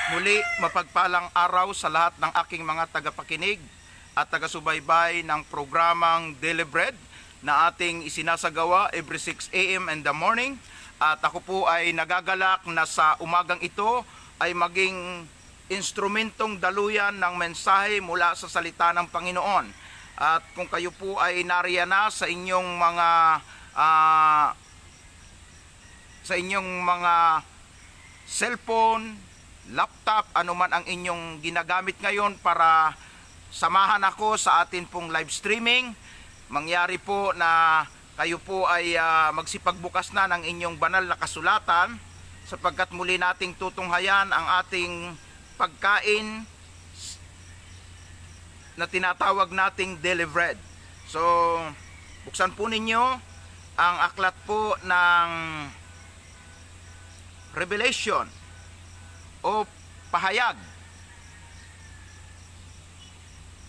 Muli, mapagpalang araw sa lahat ng aking mga tagapakinig at taga-subaybay ng programang Daily Bread na ating isinasagawa every 6 a.m. in the morning. At ako po ay nagagalak na sa umagang ito ay maging instrumentong daluyan ng mensahe mula sa salita ng Panginoon. At kung kayo po ay nariyan na sa inyong mga cellphone, laptop, anuman ang inyong ginagamit ngayon para samahan ako sa atin pong live streaming, mangyari po na kayo po ay magsipagbukas na ng inyong banal na kasulatan sapagkat muli nating tutunghayan ang ating pagkain na tinatawag nating daily bread. So, buksan po ninyo ang aklat po ng Revelation o Pahayag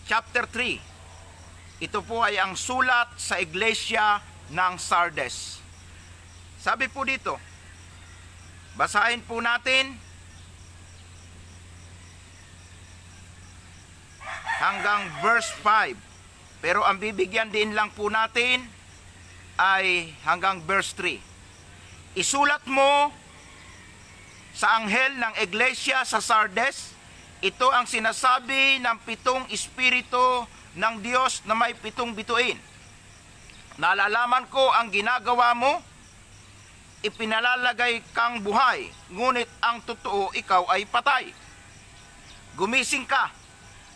chapter 3. Ito po ay ang sulat sa iglesia ng Sardes. Sabi po dito, basahin po natin hanggang verse 5. Pero ang bibigyan din lang po natin ay hanggang verse 3. Isulat mo sa anghel ng iglesia sa Sardes, ito ang sinasabi ng 7 espiritu ng Diyos na may 7 bituin. Nalalaman ko ang ginagawa mo, ipinalalagay kang buhay, ngunit ang totoo ikaw ay patay. Gumising ka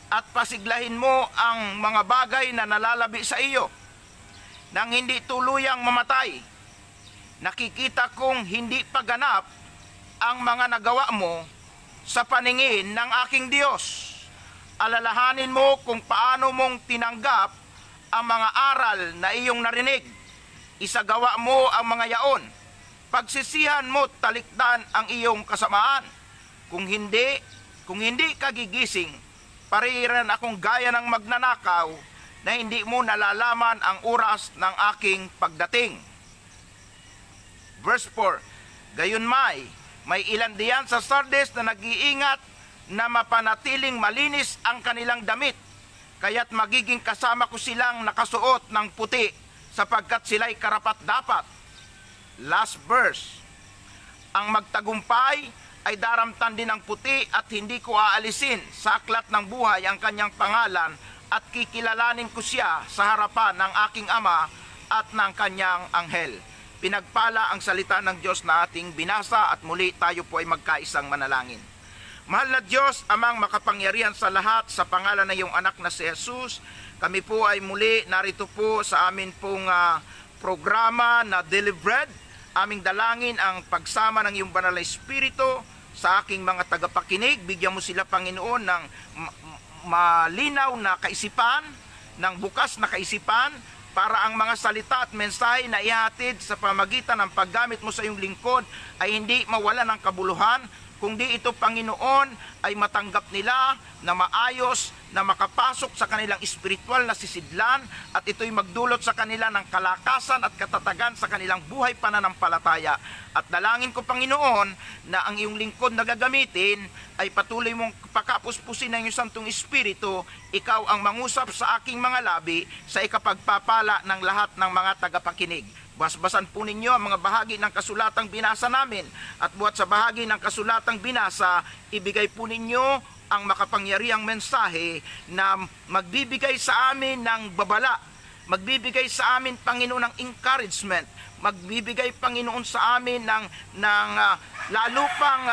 at pasiglahin mo ang mga bagay na nalalabi sa iyo, nang hindi tuluyang mamatay. Nakikita kong hindi pa ganap ang mga nagawa mo sa paningin ng aking Diyos. Alalahanin mo kung paano mong tinanggap ang mga aral na iyong narinig. Isagawa mo ang mga yaon. Pagsisihan mo, talikdan ang iyong kasamaan. Kung hindi ka gigising, pariran akong gaya ng magnanakaw na hindi mo nalalaman ang oras ng aking pagdating. Verse 4, Gayunmay, may ilan diyan sa Sardes na nag-iingat na mapanatiling malinis ang kanilang damit, kaya't magiging kasama ko silang nakasuot ng puti sapagkat sila'y karapat-dapat. Last verse, ang magtagumpay ay daramtan din ng puti at hindi ko aalisin sa aklat ng buhay ang kanyang pangalan at kikilalanin ko siya sa harapan ng aking Ama at ng kanyang anghel. Pinagpala ang salita ng Diyos na ating binasa at muli tayo po ay magkaisang manalangin. Mahal na Diyos, Amang makapangyarihan sa lahat, sa pangalan ng iyong anak na si Jesus, kami po ay muli narito po sa amin pong programa na Daily Bread. Aming dalangin ang pagsama ng iyong banal na Espiritu sa aking mga tagapakinig. Bigyan mo sila, Panginoon, ng malinaw na kaisipan, ng bukas na kaisipan, para ang mga salita at mensahe na ihatid sa pamagitan ng paggamit mo sa iyong lingkod ay hindi mawala ng kabuluhan, kundi ito, Panginoon, ay matanggap nila na maayos, na makapasok sa kanilang espiritual na sisidlan, at ito'y magdulot sa kanila ng kalakasan at katatagan sa kanilang buhay pananampalataya. At dalangin ko, Panginoon, na ang iyong lingkod na gagamitin ay patuloy mong pakapuspusin ng iyong Santong Espiritu. Ikaw ang mangusap sa aking mga labi sa ikapagpapala ng lahat ng mga tagapakinig. Basbasan po ninyo ang mga bahagi ng kasulatang binasa namin, at buhat sa bahagi ng kasulatang binasa, ibigay po ninyo ang makapangyarihang mensahe na magbibigay sa amin ng babala, magbibigay sa amin, Panginoon, ng encouragement, magbibigay, Panginoon, sa amin ng lalo pang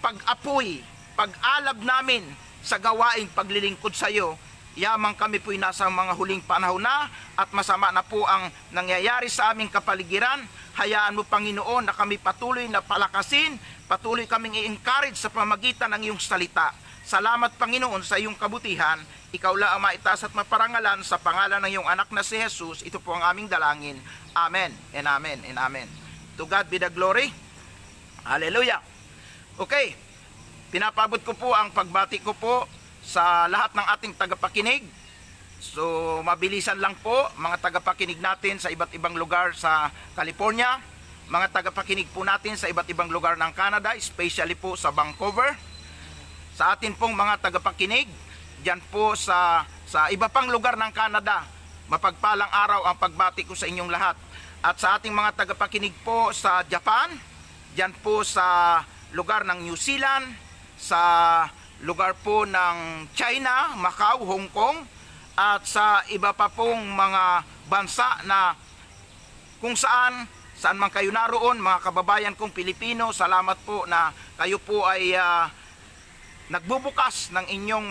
pag-apoy, pag-alab namin sa gawaing paglilingkod sa iyo. Yamang kami po'y nasa mga huling panahon na at masama na po ang nangyayari sa aming kapaligiran. Hayaan mo, Panginoon, na kami patuloy na palakasin, patuloy kaming i-encourage sa pamagitan ng iyong salita. Salamat, Panginoon, sa iyong kabutihan. Ikaw lang ang maitaas at maparangalan sa pangalan ng iyong anak na si Jesus. Ito po ang aming dalangin. Amen and amen and amen. To God be the glory. Hallelujah. Okay, pinapabot ko po ang pagbati ko po sa lahat ng ating tagapakinig. So, mabilisan lang po, mga tagapakinig natin sa iba't ibang lugar sa California, mga tagapakinig po natin sa iba't ibang lugar ng Canada, especially po sa Vancouver, sa atin pong mga tagapakinig dyan po sa iba pang lugar ng Canada. Mapagpalang araw ang pagbati ko sa inyong lahat. At sa ating mga tagapakinig po sa Japan, dyan po sa lugar ng New Zealand, sa lugar po ng China, Macau, Hong Kong, at sa iba pa pong mga bansa na kung saan man kayo naroon, mga kababayan kong Pilipino, salamat po na kayo po ay nagbubukas ng inyong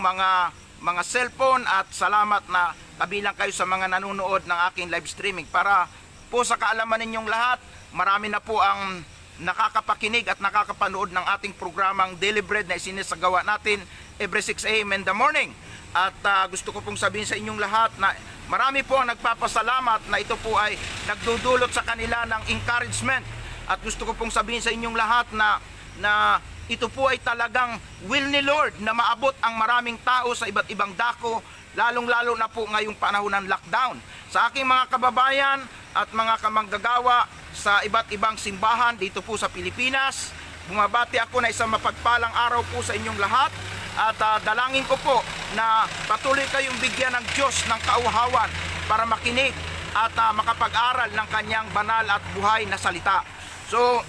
mga cellphone at salamat na kabilang kayo sa mga nanonood ng aking live streaming. Para po sa kaalaman ninyong lahat, marami na po ang nakakapakinig at nakakapanood ng ating programang Daily Bread na isinasagawa natin every 6 a.m. in the morning. At gusto ko pong sabihin sa inyong lahat na marami po ang nagpapasalamat na ito po ay nagdudulot sa kanila ng encouragement. At gusto ko pong sabihin sa inyong lahat na ito po ay talagang will ni Lord na maabot ang maraming tao sa iba't ibang dako, lalong-lalo na po ngayong panahon ng lockdown. Sa aking mga kababayan at mga kamanggagawa sa iba't ibang simbahan dito po sa Pilipinas, bumabati ako na isang mapagpalang araw po sa inyong lahat. At dalangin ko po na patuloy kayong bigyan ng Diyos ng kauhawan para makinig at makapag-aral ng kanyang banal at buhay na salita. So,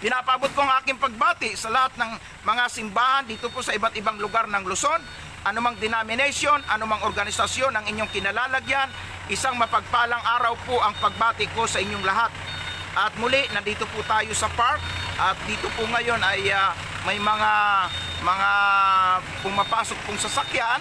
pinapabot ko ang aking pagbati sa lahat ng mga simbahan dito po sa iba't ibang lugar ng Luzon, anumang denomination, anumang organisasyon ang inyong kinalalagyan. Isang mapagpalang araw po ang pagbati ko sa inyong lahat. At muli, nandito po tayo sa park at dito po ngayon ay may mga pumapasok pong sasakyan,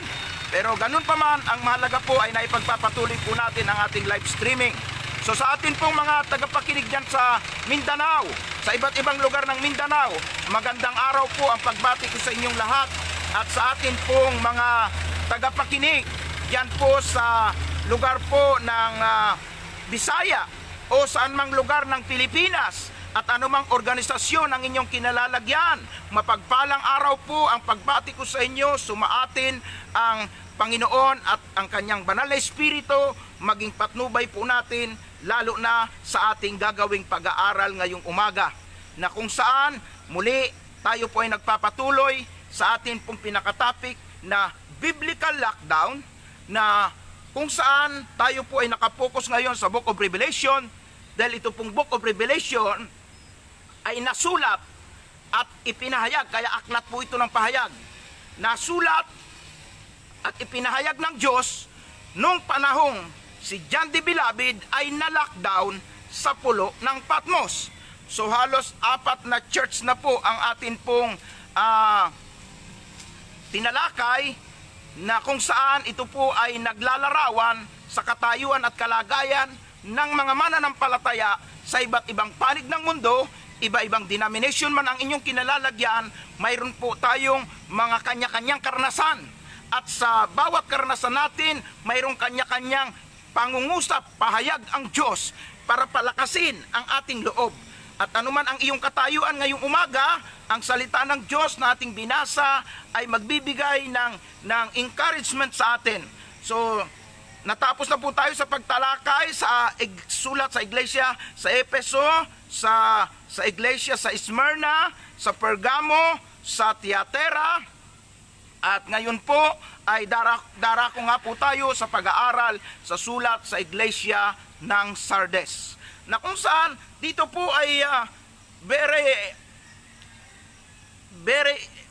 pero ganun pa man, ang mahalaga po ay naipagpapatuloy po natin ang ating live streaming. So sa atin pong mga tagapakinig dyan sa Mindanao, sa iba't ibang lugar ng Mindanao, magandang araw po ang pagbati ko sa inyong lahat. At sa atin pong mga tagapakinig dyan po sa lugar po ng Bisaya o saan mang lugar ng Pilipinas at anumang organisasyon ang inyong kinalalagyan, mapagpalang araw po ang pagbati ko sa inyo. Sumaatin ang Panginoon at ang kanyang banal na espiritu, maging patnubay po natin, lalo na sa ating gagawing pag-aaral ngayong umaga, na kung saan muli tayo po ay nagpapatuloy sa atin pong pinakatopic na biblical lockdown, na kung saan tayo po ay nakapokus ngayon sa Book of Revelation, dahil ito pong Book of Revelation ay nasulat at ipinahayag, kaya aklat po ito ng pahayag, nasulat at ipinahayag ng Diyos nung panahong si John the Beloved ay na-lockdown sa pulo ng Patmos. So halos 4 na church na po ang atin pong tinalakay, na kung saan ito po ay naglalarawan sa katayuan at kalagayan ng mga mananampalataya sa iba't ibang panig ng mundo. Iba-ibang denomination man ang inyong kinalalagyan, mayroon po tayong mga kanya-kanyang karanasan. At sa bawat karanasan natin, mayroong kanya-kanyang pangungusap, pahayag ang Diyos para palakasin ang ating loob. At anuman ang iyong katayuan ngayong umaga, ang salita ng Diyos na ating binasa ay magbibigay ng encouragement sa atin. So, natapos na po tayo sa pagtalakay sa sulat sa iglesia sa Efeso, sa iglesia sa Smyrna, sa Pergamo, sa Tiatira. At ngayon po ay darako nga po tayo sa pag-aaral sa sulat sa iglesia ng Sardes, na kung saan dito po ay very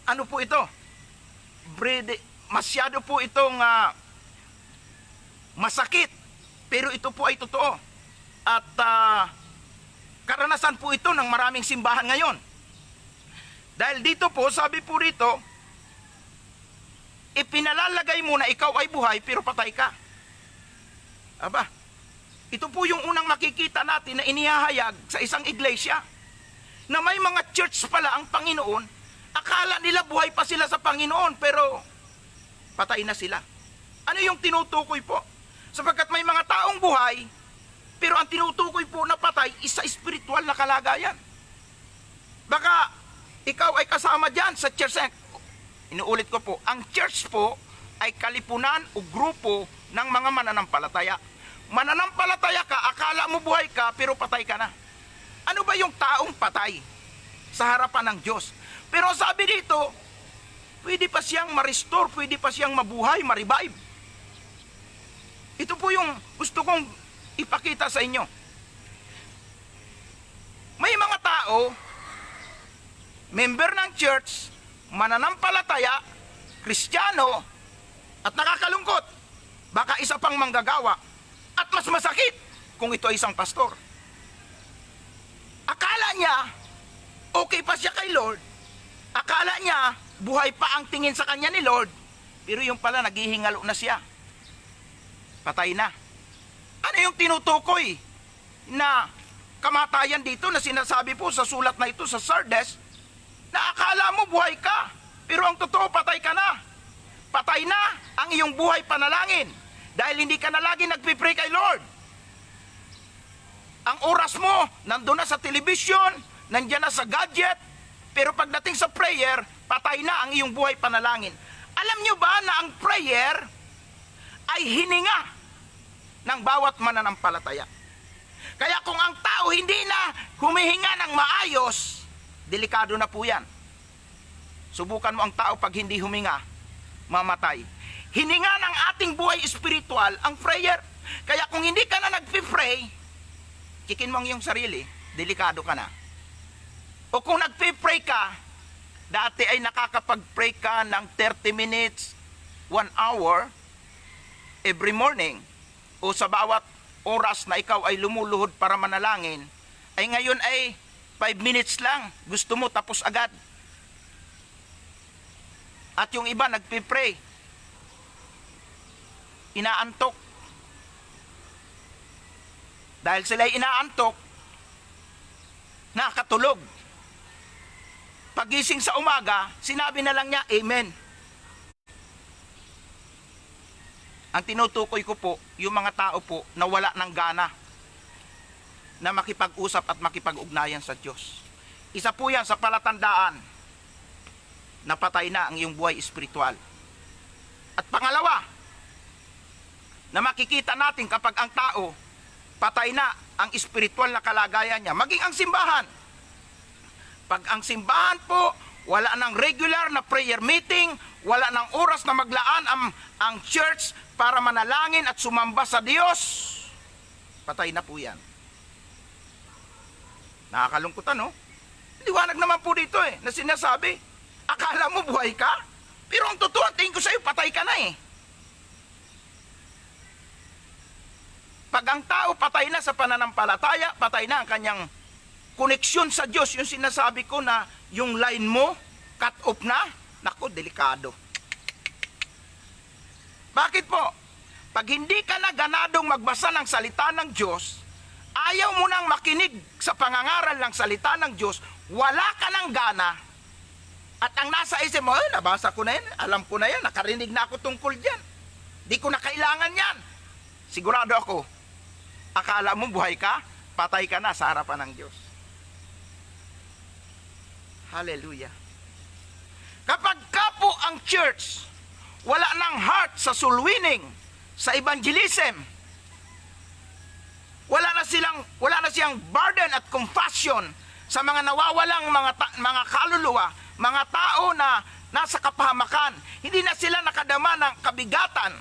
ano po ito, masyado po itong masakit, pero ito po ay totoo. At karanasan po ito ng maraming simbahan ngayon. Dahil dito po, sabi po rito, ipinalalagay mo na ikaw ay buhay pero patay ka. Aba, ito po yung unang makikita natin na inihahayag sa isang iglesia, na may mga church pala ang Panginoon, akala nila buhay pa sila sa Panginoon pero patay na sila. Ano yung tinutukoy po? Sapagkat may mga taong buhay, pero ang tinutukoy po na patay is sa spiritual na kalagayan. Baka ikaw ay kasama dyan sa church. Inuulit ko po, ang church po ay kalipunan o grupo ng mga mananampalataya. Mananampalataya ka, akala mo buhay ka, pero patay ka na. Ano ba yung taong patay sa harapan ng Diyos? Pero sabi dito, pwede pa siyang ma-restore, pwede pa siyang mabuhay, ma-revive. Ito po yung gusto kong ipakita sa inyo. May mga tao, member ng church, mananampalataya, Kristiyano, at nakakalungkot. Baka isa pang manggagawa. At mas masakit kung ito ay isang pastor. Akala niya, okay pa siya kay Lord. Akala niya, buhay pa ang tingin sa kanya ni Lord. Pero yung pala, naghihingalo na siya. Patay na. Ano yung tinutukoy na kamatayan dito na sinasabi po sa sulat na ito sa Sardes, na akala mo buhay ka, pero ang totoo patay ka na. Patay na ang iyong buhay panalangin dahil hindi ka na lagi nagpipray kay Lord. Ang oras mo nandun na sa television, nandiyan na sa gadget, pero pagdating sa prayer, patay na ang iyong buhay panalangin. Alam nyo ba na ang prayer ay hininga ng bawat mananampalataya? Kaya kung ang tao hindi na humihinga ng maayos, delikado na po yan. Subukan mo ang tao pag hindi huminga, mamatay. Hininga ng ating buhay espiritual ang prayer. Kaya kung hindi ka na nagpipray, kikin mo ang iyong sarili, delikado ka na. O kung nagpipray ka, dati ay nakakapag-pray ka ng 30 minutes, 1 hour, every morning, o sa bawat oras na ikaw ay lumuluhod para manalangin, ay ngayon ay 5 minutes lang, gusto mo tapos agad. At yung iba nagpipray, inaantok. Dahil sila inaantok, nakatulog. Pagising sa umaga, sinabi na lang niya, Amen. Ang tinutukoy ko po, yung mga tao po na wala ng gana na makipag-usap at makipag-ugnayan sa Diyos. Isa po yan sa palatandaan na patay na ang iyong buhay espiritual. At pangalawa, na makikita natin kapag ang tao patay na ang espiritual na kalagayan niya, maging ang simbahan. Pag ang simbahan po, wala ng regular na prayer meeting, wala ng oras na maglaan ang church para manalangin at sumamba sa Diyos, patay na po yan. Nakakalungkot ano? Liwanag naman po dito na sinasabi, akala mo buhay ka, pero ang totoo, tingin ko sa'yo, patay ka na Pag ang tao patay na sa pananampalataya, patay na ang kanyang koneksyon sa Diyos, yung sinasabi ko na yung line mo, cut off na, naku, delikado. Bakit po? Pag hindi ka na ganadong magbasa ng salita ng Diyos, ayaw mo nang makinig sa pangangaral ng salita ng Diyos, wala ka ng gana, at ang nasa isip mo, nabasa ko na yan, alam ko na yan, nakarinig na ako tungkol dyan. Di ko na kailangan yan. Sigurado ako, akala mo buhay ka, patay ka na sa harapan ng Diyos. Hallelujah. Kapag ka po ang church, wala ng heart sa soul winning, sa evangelism, wala na siyang burden at compassion sa mga nawawalang mga kaluluwa, mga tao na nasa kapahamakan, hindi na sila nakadama ng kabigatan,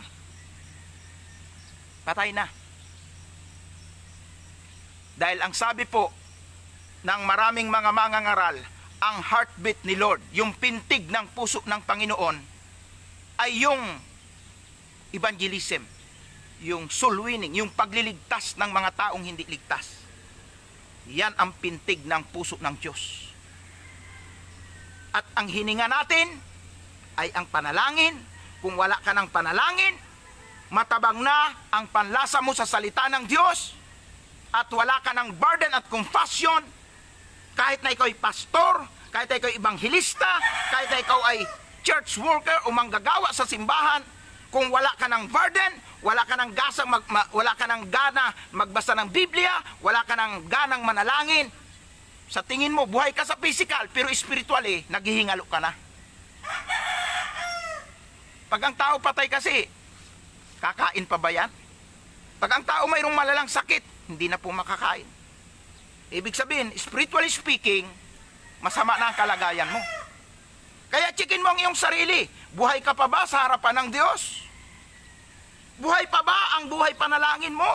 patay na. Dahil ang sabi po ng maraming mga mangangaral, ang heartbeat ni Lord, yung pintig ng puso ng Panginoon, ay yung evangelism, yung soul winning, yung pagliligtas ng mga taong hindi ligtas. Yan ang pintig ng puso ng Diyos. At ang hininga natin ay ang panalangin. Kung wala ka ng panalangin, matabang na ang panlasa mo sa salita ng Diyos, at wala ka ng burden at compassion, kahit na ikaw ay pastor, kahit na ikaw ay ebanghilista, kahit na ikaw ay church worker o manggagawa sa simbahan, kung wala ka ng burden, wala ka ng wala ka ng gana magbasa ng Biblia, wala ka ng ganang manalangin, sa tingin mo buhay ka sa physical, pero spiritual naghihingalo ka na. Pag ang tao patay kasi, kakain pa ba yan? Pag ang tao mayroong malalang sakit, hindi na po makakain. Ibig sabihin, spiritually speaking, masama na ang kalagayan mo. Kaya checkin mo ang iyong sarili. Buhay ka pa ba sa harapan ng Diyos? Buhay pa ba ang buhay panalangin mo?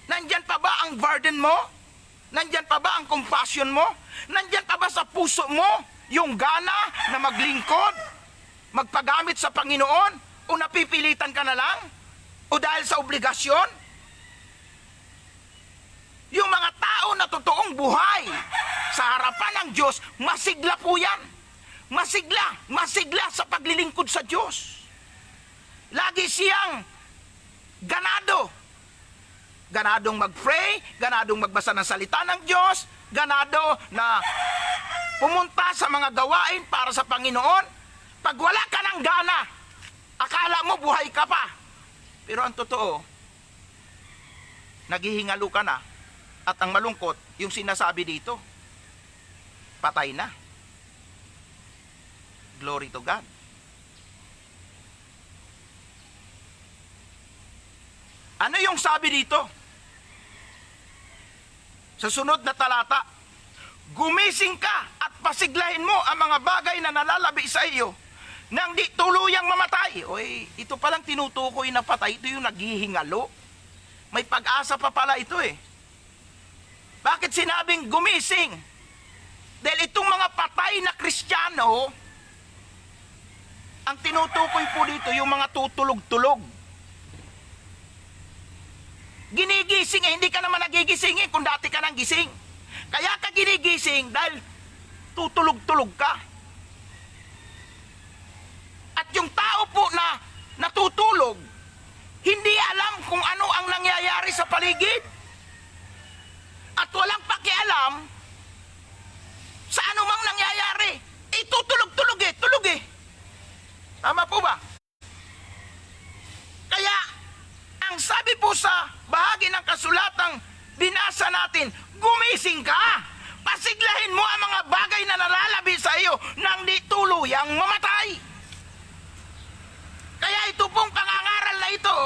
Nandyan pa ba ang burden mo? Nandyan pa ba ang compassion mo? Nandyan pa ba sa puso mo yung gana na maglingkod, magpagamit sa Panginoon? O napipilitan ka na lang? O dahil sa obligasyon? Yung mga tao na totoong buhay sa harapan ng Diyos, masigla po yan. Masigla sa paglilingkod sa Diyos. Lagi siyang ganado. Ganadong mag-pray, ganadong magbasa ng salita ng Diyos, ganado na pumunta sa mga gawain para sa Panginoon. Pag wala ka ng gana, akala mo buhay ka pa. Pero ang totoo, naghihingalo ka na. At ang malungkot, yung sinasabi dito, patay na. Glory to God. Ano yung sabi dito? Sa sunod na talata, gumising ka at pasiglahin mo ang mga bagay na nalalabi sa iyo nang di tuluyang mamatay. Oy, ito palang tinutukoy na patay, ito yung naghihingalo. May pag-asa pa pala ito eh. Bakit sinabing gumising? Dahil itong mga patay na Kristiyano, ang tinutukoy po dito yung mga tutulog-tulog. Ginigising eh, hindi ka naman nagigising eh kung dati ka nang gising. Kaya ka ginigising dahil tutulog-tulog ka. At yung tao po na natutulog, hindi alam kung ano ang nangyayari sa paligid. At walang pakialam sa anumang nangyayari. Eh, tutulog-tulog eh, tulog eh. Tama po ba? Kaya, ang sabi po sa bahagi ng kasulatang binasa natin, gumising ka! Pasiglahin mo ang mga bagay na nalalabi sa iyo nang di tuluyang mamatay. Kaya ito pong pangangaral na ito,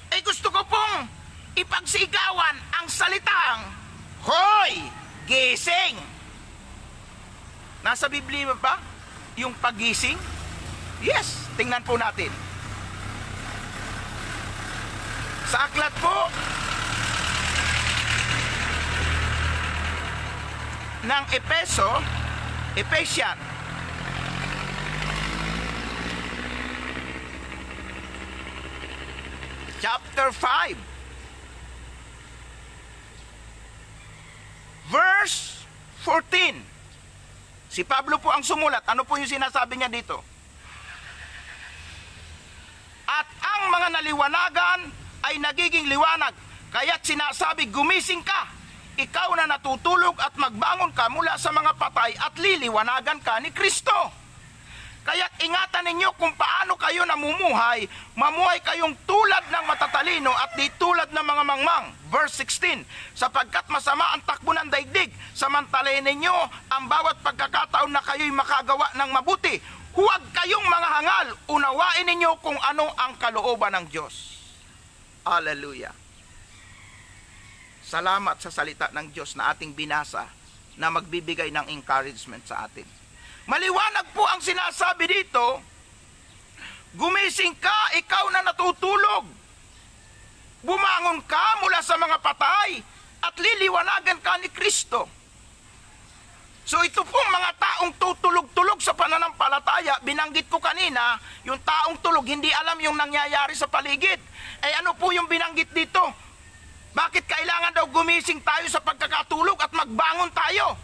ay gusto ko pong ipagsigawan ang salitang, Hoy! Gising! Nasa Biblia ba yung paggising? Yes, tingnan po natin. Sa aklat po ng Ephesians, chapter 5, verse 14. Si Pablo po ang sumulat. Ano po yung sinasabi niya dito? At ang mga naliwanagan ay nagiging liwanag. Kaya't sinasabi, gumising ka, ikaw na natutulog at magbangon ka mula sa mga patay at liliwanagan ka ni Kristo. Kaya't ingatan ninyo kung paano kayo namumuhay, mamuhay kayong tulad ng matatalino at di tulad ng mga mangmang. Verse 16, sapagkat masama ang takbo ng daigdig, samantalahin ninyo ang bawat pagkakataon na kayo'y makagawa ng mabuti. Huwag kayong mga hangal, unawain ninyo kung ano ang kalooban ng Diyos. Hallelujah. Salamat sa salita ng Diyos na ating binasa na magbibigay ng encouragement sa atin. Maliwanag po ang sinasabi dito, gumising ka, ikaw na natutulog. Bumangon ka mula sa mga patay at liliwanagan ka ni Kristo. So ito pong mga taong tutulog-tulog sa pananampalataya, binanggit ko kanina, yung taong tulog, hindi alam yung nangyayari sa paligid. Eh ano po yung binanggit dito? Bakit kailangan daw gumising tayo sa pagkakatulog at magbangon tayo?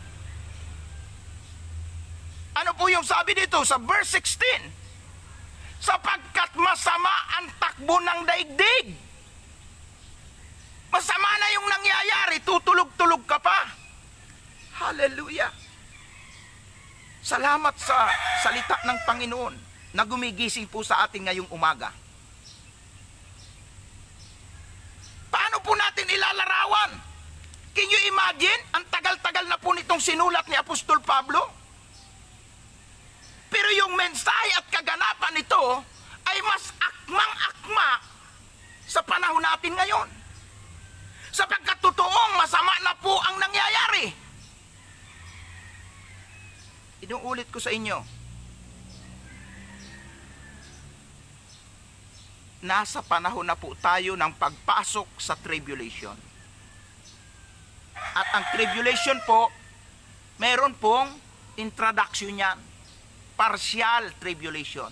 Ano po yung sabi dito sa verse 16? Sapagkat masama ang takbo ng daigdig. Masama na yung nangyayari, tutulog-tulog ka pa. Hallelujah. Salamat sa salita ng Panginoon na gumigising po sa atin ngayong umaga. Paano po natin ilalarawan? Can you imagine? Ang tagal-tagal na po nitong sinulat ni Apostol Pablo. Pero yung mensahe at kaganapan nito ay mas akmang-akma sa panahon natin ngayon. Sapagkat totoong masama na po ang nangyayari. Inuulit ko sa inyo, nasa panahon na po tayo ng pagpasok sa tribulation. At ang tribulation po, meron pong introduction yan. Partial tribulation.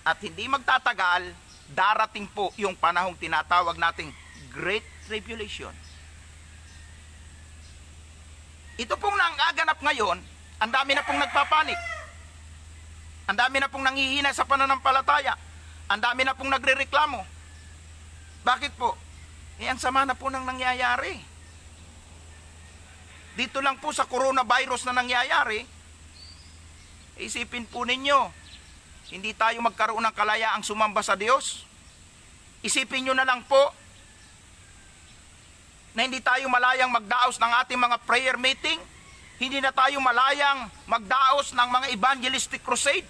At hindi magtatagal, darating po yung panahong tinatawag nating Great Tribulation. Ito pong nangaganap ngayon, ang dami na pong nagpapanik. Ang dami na pong nanghihina sa pananampalataya. Ang dami na pong nagrereklamo. Bakit po? Ang sama na po nang nangyayari. Dito lang po sa coronavirus na nangyayari, isipin po ninyo, hindi tayo magkaroon ng kalayaang sumamba sa Diyos. Isipin nyo na lang po na hindi tayo malayang magdaos ng ating mga prayer meeting. Hindi na tayo malayang magdaos ng mga evangelistic crusade.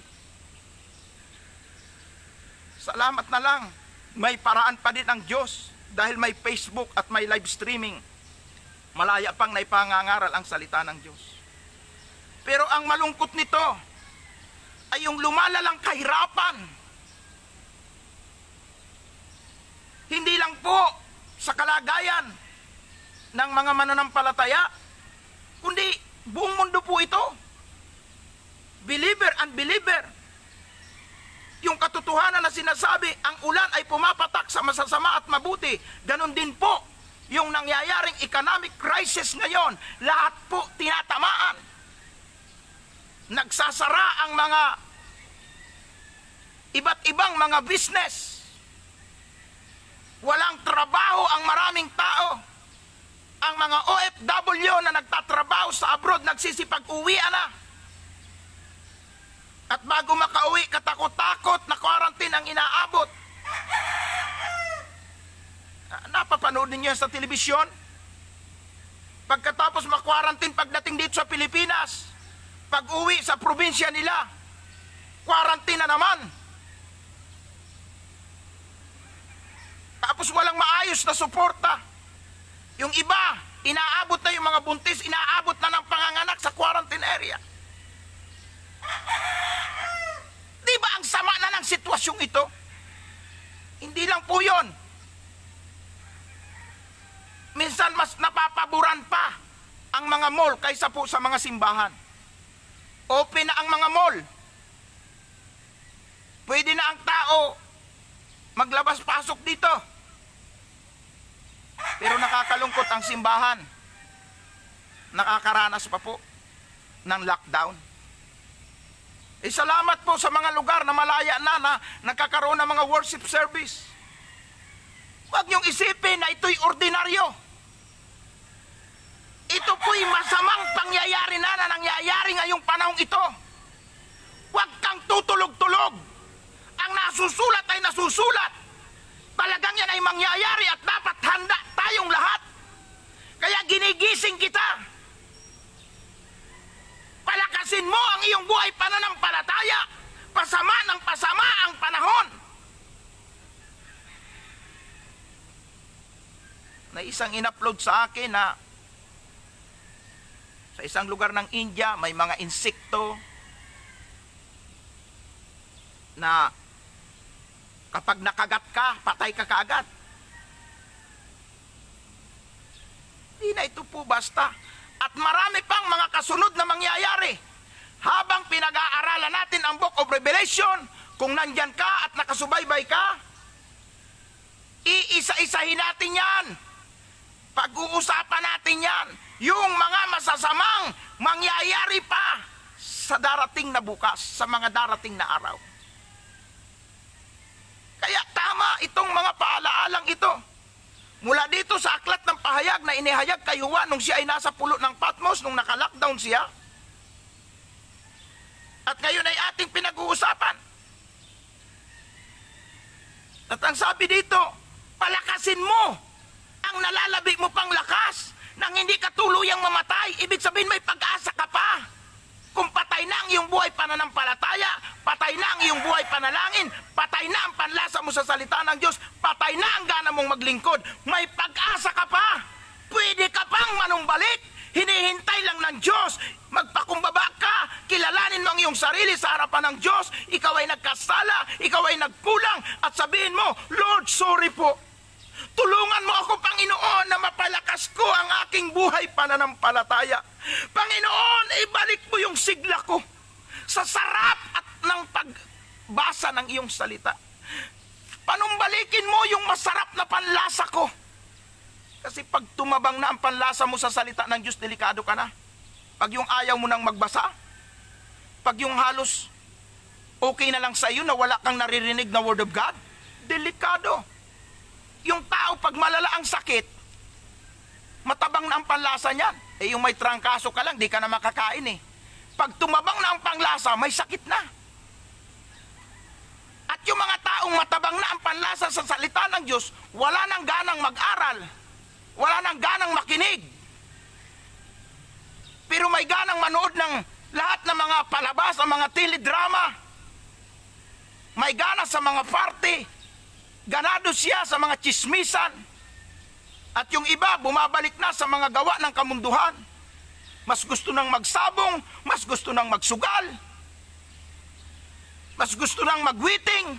Salamat na lang, may paraan pa din ang Diyos dahil may Facebook at may live streaming. Malaya pang naipangangaral ang salita ng Diyos. Pero ang malungkot nito ay yung lumalalang kahirapan. Hindi lang po sa kalagayan ng mga mananampalataya, kundi buong mundo po ito. Believer, unbeliever. Yung katotohanan na sinasabi, ang ulan ay pumapatak sa masasama at mabuti. Ganon din po yung nangyayaring economic crisis ngayon. Lahat po tinatamaan. Nagsasara ang mga iba't ibang mga business. Walang trabaho ang maraming tao. Ang mga OFW na nagtatrabaho sa abroad, nagsisipag-uwian na. At bago makauwi, katakot-takot na quarantine ang inaabot. Napapanood ninyo sa telebisyon? Pagkatapos makwarantine pagdating dito sa Pilipinas, pag-uwi sa probinsya nila, quarantine na naman. Tapos walang maayos na suporta. Yung iba, inaabot na yung mga buntis, inaabot na ng panganganak sa quarantine area. Di ba ang sama na ng sitwasyong ito? Hindi lang po yun. Minsan mas napapaboran pa ang mga mall kaysa po sa mga simbahan. Open na ang mga mall. Pwede na ang tao maglabas-pasok dito. Pero nakakalungkot ang simbahan. Nakakaranas pa po ng lockdown. Salamat po sa mga lugar na malaya na nagkakaroon ng mga worship service. Huwag niyong isipin na ito'y ordinaryo. Ito po'y masamang pangyayari na nangyayari ngayong panahong ito. Huwag kang tutulog-tulog. Ang nasusulat ay nasusulat. Talagang yan ay mangyayari at dapat handa tayong lahat. Kaya ginigising kita. Palakasin mo ang iyong buhay pananampalataya. Pasama ng pasama ang panahon. Na isang in-upload sa akin na sa isang lugar ng India may mga insekto na kapag nakagat ka, patay ka kaagad. Hindi na ito po basta. At marami pang mga kasunod na mangyayari. Habang pinag-aaralan natin ang Book of Revelation, kung nandyan ka at nakasubaybay ka, iisa-isahin natin yan. Pag-uusapan natin yan. Yung mga masasamang mangyayari pa sa darating na bukas, sa mga darating na araw. Kaya tama itong mga paalaalang ito. Mula dito sa aklat ng pahayag na inihayag kay Juan nung siya ay nasa pulo ng Patmos, nung naka-lockdown siya. At ngayon ay ating pinag-uusapan. At ang sabi dito, palakasin mo ang nalalabi mo pang lakas nang hindi ka tuluyang mamatay. Ibig sabihin may pag-asa ka pa. Kung patay na ang iyong buhay pananampalataya, patay na ang iyong buhay panalangin, patay na ang panlasa mo sa salita ng Diyos, patay na ang gana mong maglingkod, may pag-asa ka pa. Pwede ka pang manumbalik. Hinihintay lang ng Diyos Magpakumbaba ka, kilalanin mo ang iyong sarili sa harapan ng Diyos. Ikaw ay nagkasala, ikaw ay nagkulang, at sabihin mo, Lord, sorry po. Tulungan mo ako, Panginoon, na mapalakas ko ang aking buhay pananampalataya. Panginoon, ibalik mo yung sigla ko sa sarap at ng pagbasa ng iyong salita. Panumbalikin mo yung masarap na panlasa ko. Kasi pag tumabang na ang panlasa mo sa salita ng Diyos, delikado ka na. Pag yung ayaw mo nang magbasa, pag yung halos okay na lang sa iyo na wala kang naririnig na Word of God, delikado. Yung tao pag malala ang sakit, matabang na ang panlasa niyan. Yung may trangkaso ka lang, di ka na makakain eh. Pag tumabang na ang panlasa, may sakit na. At yung mga taong matabang na ang panlasa sa salita ng Diyos, wala nang ganang mag-aral, wala nang ganang makinig. Pero may ganang manood ng lahat ng mga palabas, ang mga teledrama. May gana sa mga party. Ganado siya sa mga chismisan. At yung iba, bumabalik na sa mga gawa ng kamunduhan. Mas gusto nang magsabong, mas gusto nang magsugal, mas gusto nang magwiting.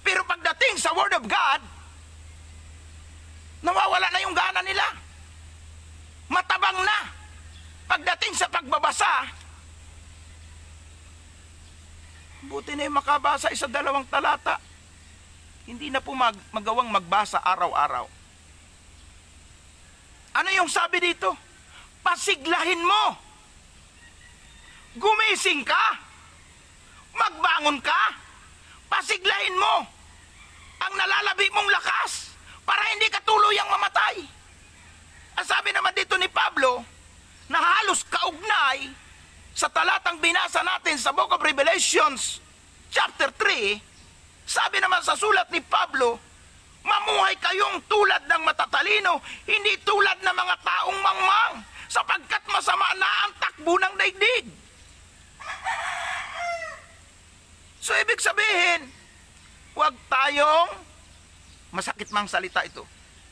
Pero pagdating sa Word of God, nawawala na yung gana nila. Matabang na. Pagdating sa pagbabasa, buti na yung makabasa 1-2 talata. Hindi na po magawang magbasa araw-araw. Ano yung sabi dito? Pasiglahin mo. Gumising ka. Magbangon ka. Pasiglahin mo ang nalalabi mong lakas para hindi ka tuluyang mamatay. Ang sabi naman dito ni Pablo, na halos kaugnay sa talatang binasa natin sa Book of Revelations, chapter 3, sabi naman sa sulat ni Pablo, mamuhay kayong tulad ng matatalino, hindi tulad ng mga taong mangmang, sapagkat masama na ang takbo ng daigdig. So, ibig sabihin, huwag tayong, masakit mang salita ito,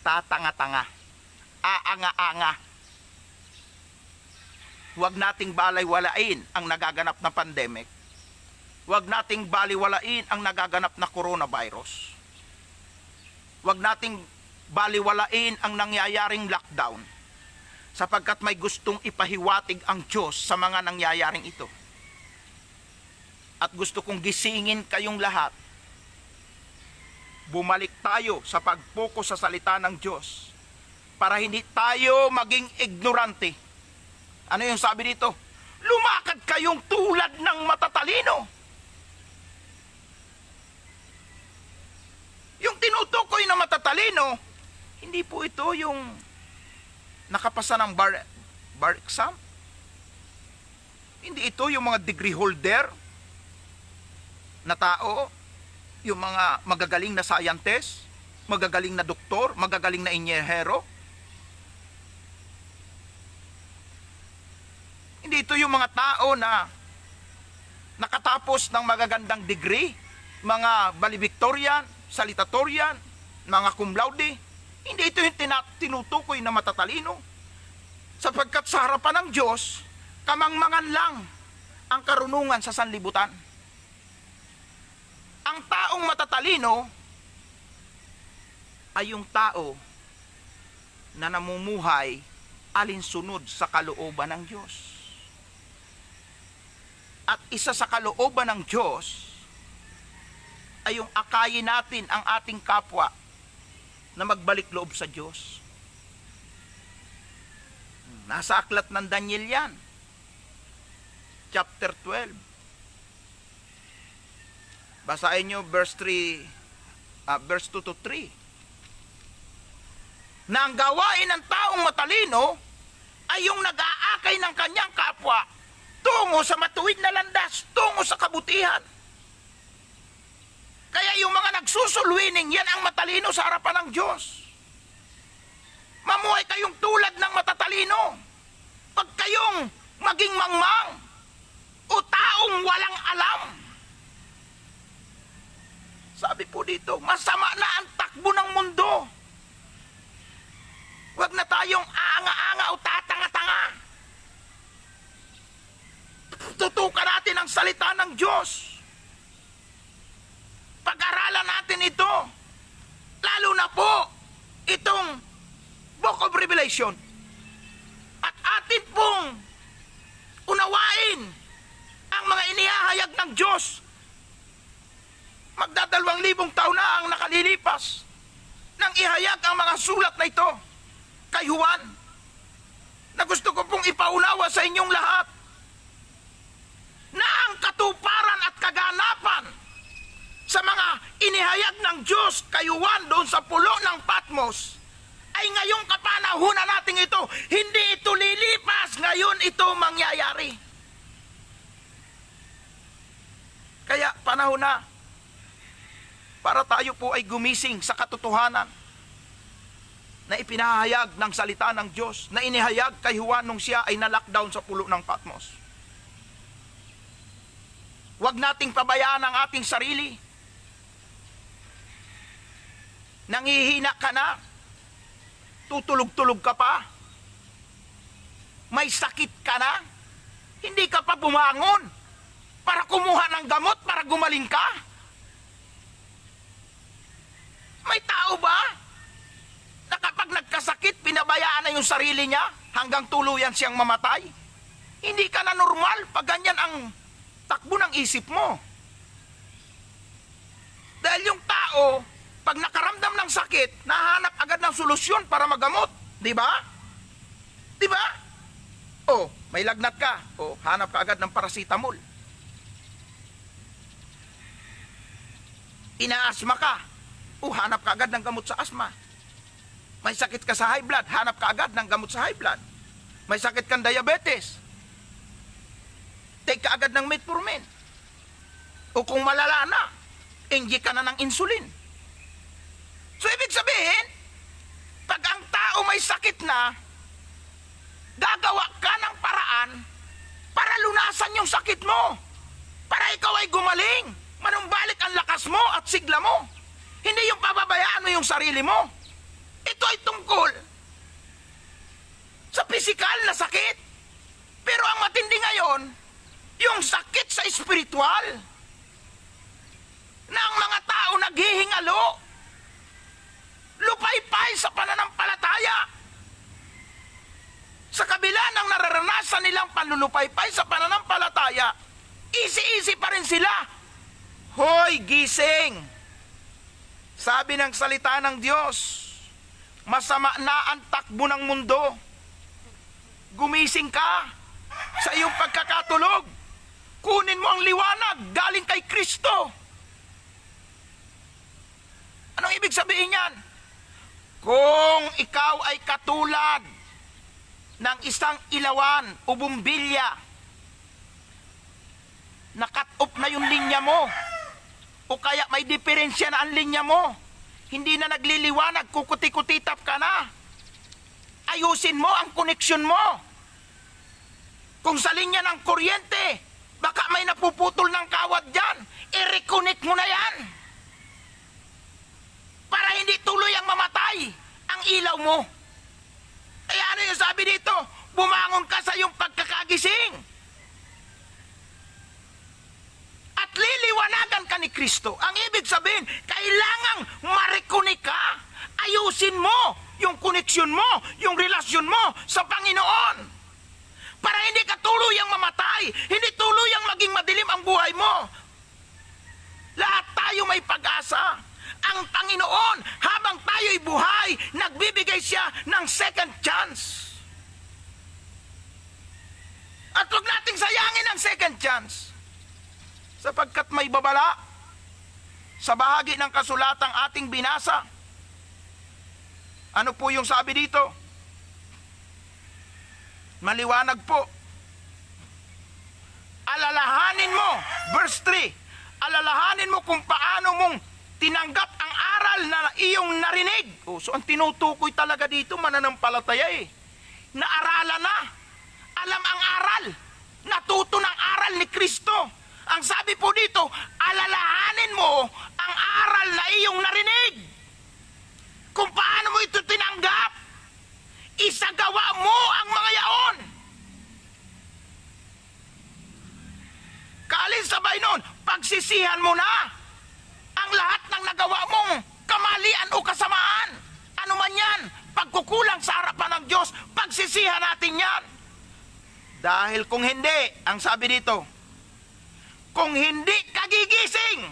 tatanga-tanga, aanga-anga. Huwag nating balay-walain ang nagaganap na pandemic. Huwag nating baliwalain ang nagaganap na coronavirus. Huwag nating baliwalain ang nangyayaring lockdown, sapagkat may gustong ipahiwatig ang Diyos sa mga nangyayaring ito. At gusto kong gisingin kayong lahat. Bumalik tayo sa pag-focus sa salita ng Diyos para hindi tayo maging ignorante. Ano yung sabi dito? Lumakad kayong tulad ng matatalino. Yung tinutukoy na matatalino, hindi po ito yung nakapasa ng bar exam. Hindi ito yung mga degree holder na tao, yung mga magagaling na scientist, magagaling na doktor, magagaling na innyehero. Hindi ito yung mga tao na nakatapos ng magagandang degree, mga valedictorian, salutatorian, mga cum laude. Hindi ito yung tinutukoy na matatalino. Sapagkat sa harapan ng Diyos, kamangmangan lang ang karunungan sa sanlibutan. Ang taong matatalino ay yung tao na namumuhay alinsunod sa kalooban ng Diyos. At isa sa kalooban ng Diyos ay yung akayin natin ang ating kapwa na magbalik loob sa Diyos. Nasa aklat ng Daniel yan. Chapter 12. Basahin nyo verse 2 to 3. Na ang gawain ng taong matalino ay yung nag-aakay ng kanyang kapwa tungo sa matuwid na landas, tungo sa kabutihan. Kaya yung mga nagsusulwining, yan ang matalino sa harapan ng Diyos. Mamuhay kayong tulad ng matatalino. Pag kayong maging mangmang o taong walang alam. Sabi po dito, masama na ang takbo ng mundo. Huwag na tayong anga-anga o tatanga-tanga. Tutukan natin ang salita ng Diyos. Pag-aralan natin ito. Lalo na po itong Book of Revelation. At atin pong unawain ang mga inihahayag ng Diyos. Magdadalawang-libong taon na ang nakalilipas nang ihayag ang mga sulat na ito kay Juan, na gusto ko pong ipaunawa sa inyong lahat na ang katuparan at kaganapan sa mga inihayag ng Diyos kay Juan doon sa pulo ng Patmos ay ngayong kapanahunan natin ito. Hindi ito lilipas, ngayon ito mangyayari. Kaya panahon na para tayo po ay gumising sa katotohanan na ipinahayag ng salita ng Diyos, na inihayag kay Juan nung siya ay na-lockdown sa pulo ng Patmos. Huwag nating pabayaan ang ating sarili. Nangihina ka na, tutulog-tulog ka pa, may sakit ka na, hindi ka pa bumangon para kumuha ng gamot para gumaling ka. May tao ba na kapag nagkasakit, pinabayaan na yung sarili niya hanggang tuluyan siyang mamatay? Hindi ka na normal pag ganyan ang takbo ng isip mo. Dahil yung tao, pag nakaramdam ng sakit, nahanap agad ng solusyon para magamot. Di ba? Di ba? Oh, may lagnat ka. Oh, hanap ka agad ng paracetamol. Inaasma ka. Oh, hanap ka agad ng gamot sa asma. May sakit ka sa high blood, hanap ka agad ng gamot sa high blood. May sakit kang diabetes, take ka agad ng metformin. O kung malala na, inject ka na ng insulin. So, ibig sabihin, pag ang tao may sakit na, gagawa ka ng paraan para lunasan yung sakit mo. Para ikaw ay gumaling, manumbalik ang lakas mo at sigla mo. Hindi yung pababayaan mo yung sarili mo. Ito ay tungkol sa pisikal na sakit. Pero ang matindi ngayon, yung sakit sa espiritual, na ang mga tao naghihingalo, lupaypay sa pananampalataya. Sa kabila ng nararanasan nilang panlulupaypay sa pananampalataya, easy-easy pa rin sila. Hoy, gising! Sabi ng salita ng Diyos, masama na ang takbo ng mundo. Gumising ka sa iyong pagkakatulog. Kunin mo ang liwanag galing kay Kristo. Anong ibig sabihin yan? Kung ikaw ay katulad ng isang ilawan o bumbilya, na-cut off na yung linya mo, o kaya may diferensya na ang linya mo, hindi na nagliliwanag, kukuti-kutitap ka na. Ayusin mo ang koneksyon mo. Kung sa linya ng kuryente, baka may napuputol ng kawad dyan, i-reconnect mo na yan. Para hindi tuloy ang mamatay ang ilaw mo. Kaya ano yung sabi dito? Bumangon ka sa iyong pagkakagising. At liliwanagan ka ni Kristo. Ang ibig sabihin, kailangang ma-reconnect ka. Ayusin mo yung koneksyon mo, yung relasyon mo sa Panginoon. Para hindi ka tuluyang mamatay, hindi tuluyang maging madilim ang buhay mo. Lahat tayo may pag-asa. Ang Panginoon, habang tayo'y buhay, nagbibigay siya ng second chance. At huwag nating sayangin ang second chance. Sapagkat may babala sa bahagi ng kasulatang ating binasa. Ano po yung sabi dito? Maliwanag po. Alalahanin mo, verse 3, alalahanin mo kung paano mong tinanggap ang aral na iyong narinig. So ang tinutukoy talaga dito, mananampalataya Naaralan na. Alam ang aral. Natuto ng aral ni Kristo. Ang sabi po dito, alalahanin mo ang aral na iyong narinig. Kung paano mo ito tinanggap, isagawa mo ang mga yaon. tayo noon, pagsisihan mo na ang lahat ng nagawa mong kamalian o kasamaan. Ano man yan, pagkukulang sa harapan ng Diyos, pagsisihan natin yan. Dahil kung hindi, ang sabi dito, kung hindi kagigising,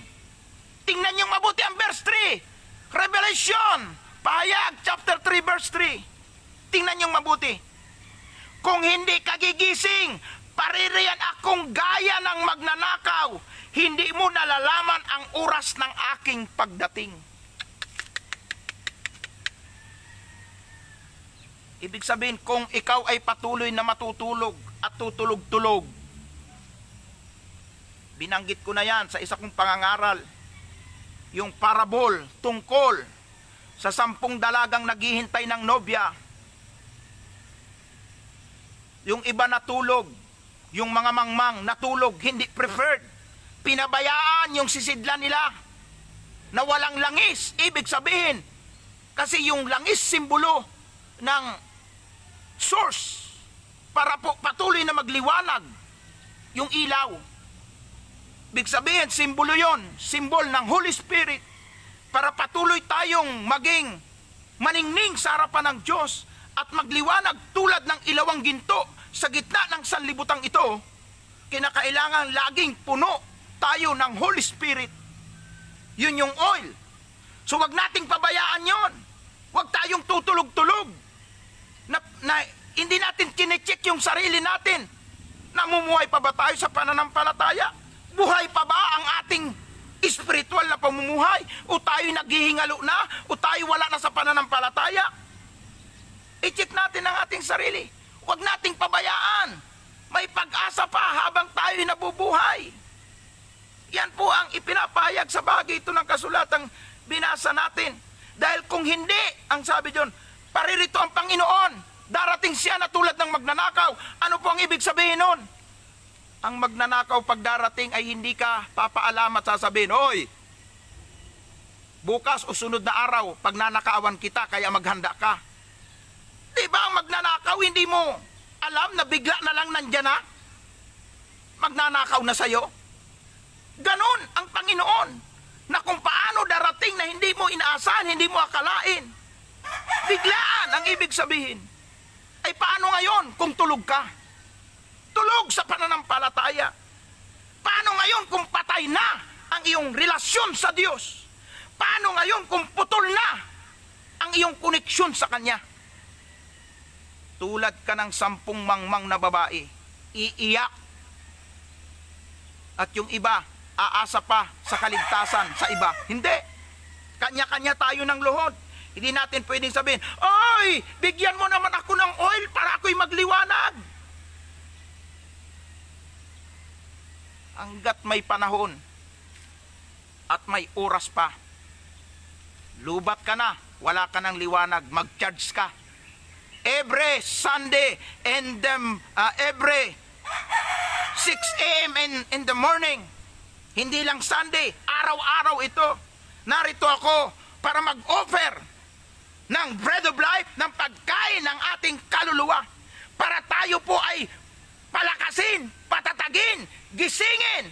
tingnan niyong mabuti ang verse 3, Revelation, Pahayag, chapter 3, verse 3. Tingnan niyong mabuti. Kung hindi kagigising, paririyan akong gaya ng magnanakaw. Hindi mo nalalaman ang oras ng aking pagdating. Ibig sabihin, kung ikaw ay patuloy na matutulog at tutulog-tulog, binanggit ko na yan sa isa kong pangangaral, yung parabol tungkol sa 10 dalagang naghihintay ng nobya. Yung iba natulog, yung mga mangmang natulog, hindi preferred. Pinabayaan yung sisidlan nila na walang langis. Ibig sabihin, kasi yung langis simbolo ng source para po patuloy na magliwanag yung ilaw. Ibig sabihin, simbolo yon, simbol ng Holy Spirit para patuloy tayong maging maningning sa harapan ng Diyos at magliwanag tulad ng ilawang ginto sa gitna ng sanlibutan ito. Kinakailangan laging puno tayo ng Holy Spirit. Yun yung oil. So wag nating pabayaan yon. Wag tayong tutulog-tulog na hindi natin kine-check yung sarili natin. Namumuhay pa ba tayo sa pananampalataya? Buhay pa ba ang ating espiritual na pamumuhay? O tayo naghihingalo na? O tayo wala na sa pananampalataya? I-check natin ang ating sarili. Huwag nating pabayaan. May pag-asa pa habang tayo nabubuhay. Yan po ang ipinapahayag sa bagay ito ng kasulatang binasa natin. Dahil kung hindi, ang sabi diyon, paririto ang Panginoon. Darating siya na tulad ng magnanakaw. Ano po ang ibig sabihin nun? Ang magnanakaw pag darating ay hindi ka papaalam at sasabihin, "Hoy, bukas o sunod na araw, pag nanakaawan kita, kaya maghanda ka." Diba ang magnanakaw, hindi mo alam na bigla na lang nandyan na? Magnanakaw na sa'yo? Ganon ang Panginoon, na kung paano darating na hindi mo inaasahan, hindi mo akalain. Biglaan ang ibig sabihin. Ay paano ngayon kung tulog ka? Tulog sa pananampalataya. Paano ngayon kung patay na ang iyong relasyon sa Diyos? Paano ngayon kung putol na ang iyong koneksyon sa Kanya? Tulad ka ng 10 mangmang na babae, iiyak. At yung iba, aasa pa sa kaligtasan sa iba. Hindi. Kanya-kanya tayo ng luhod. Hindi natin pwedeng sabihin, "Oy, bigyan mo naman ako ng oil para ako'y magliwanag." Hanggat may panahon at may oras pa, lubat ka na, wala ka ng liwanag, mag-charge ka. Every Sunday and every 6 a.m. in the morning, hindi lang Sunday, araw-araw ito, narito ako para mag-offer ng bread of life, ng pagkain ng ating kaluluwa, para tayo po ay palakasin, patatagin, gisingin,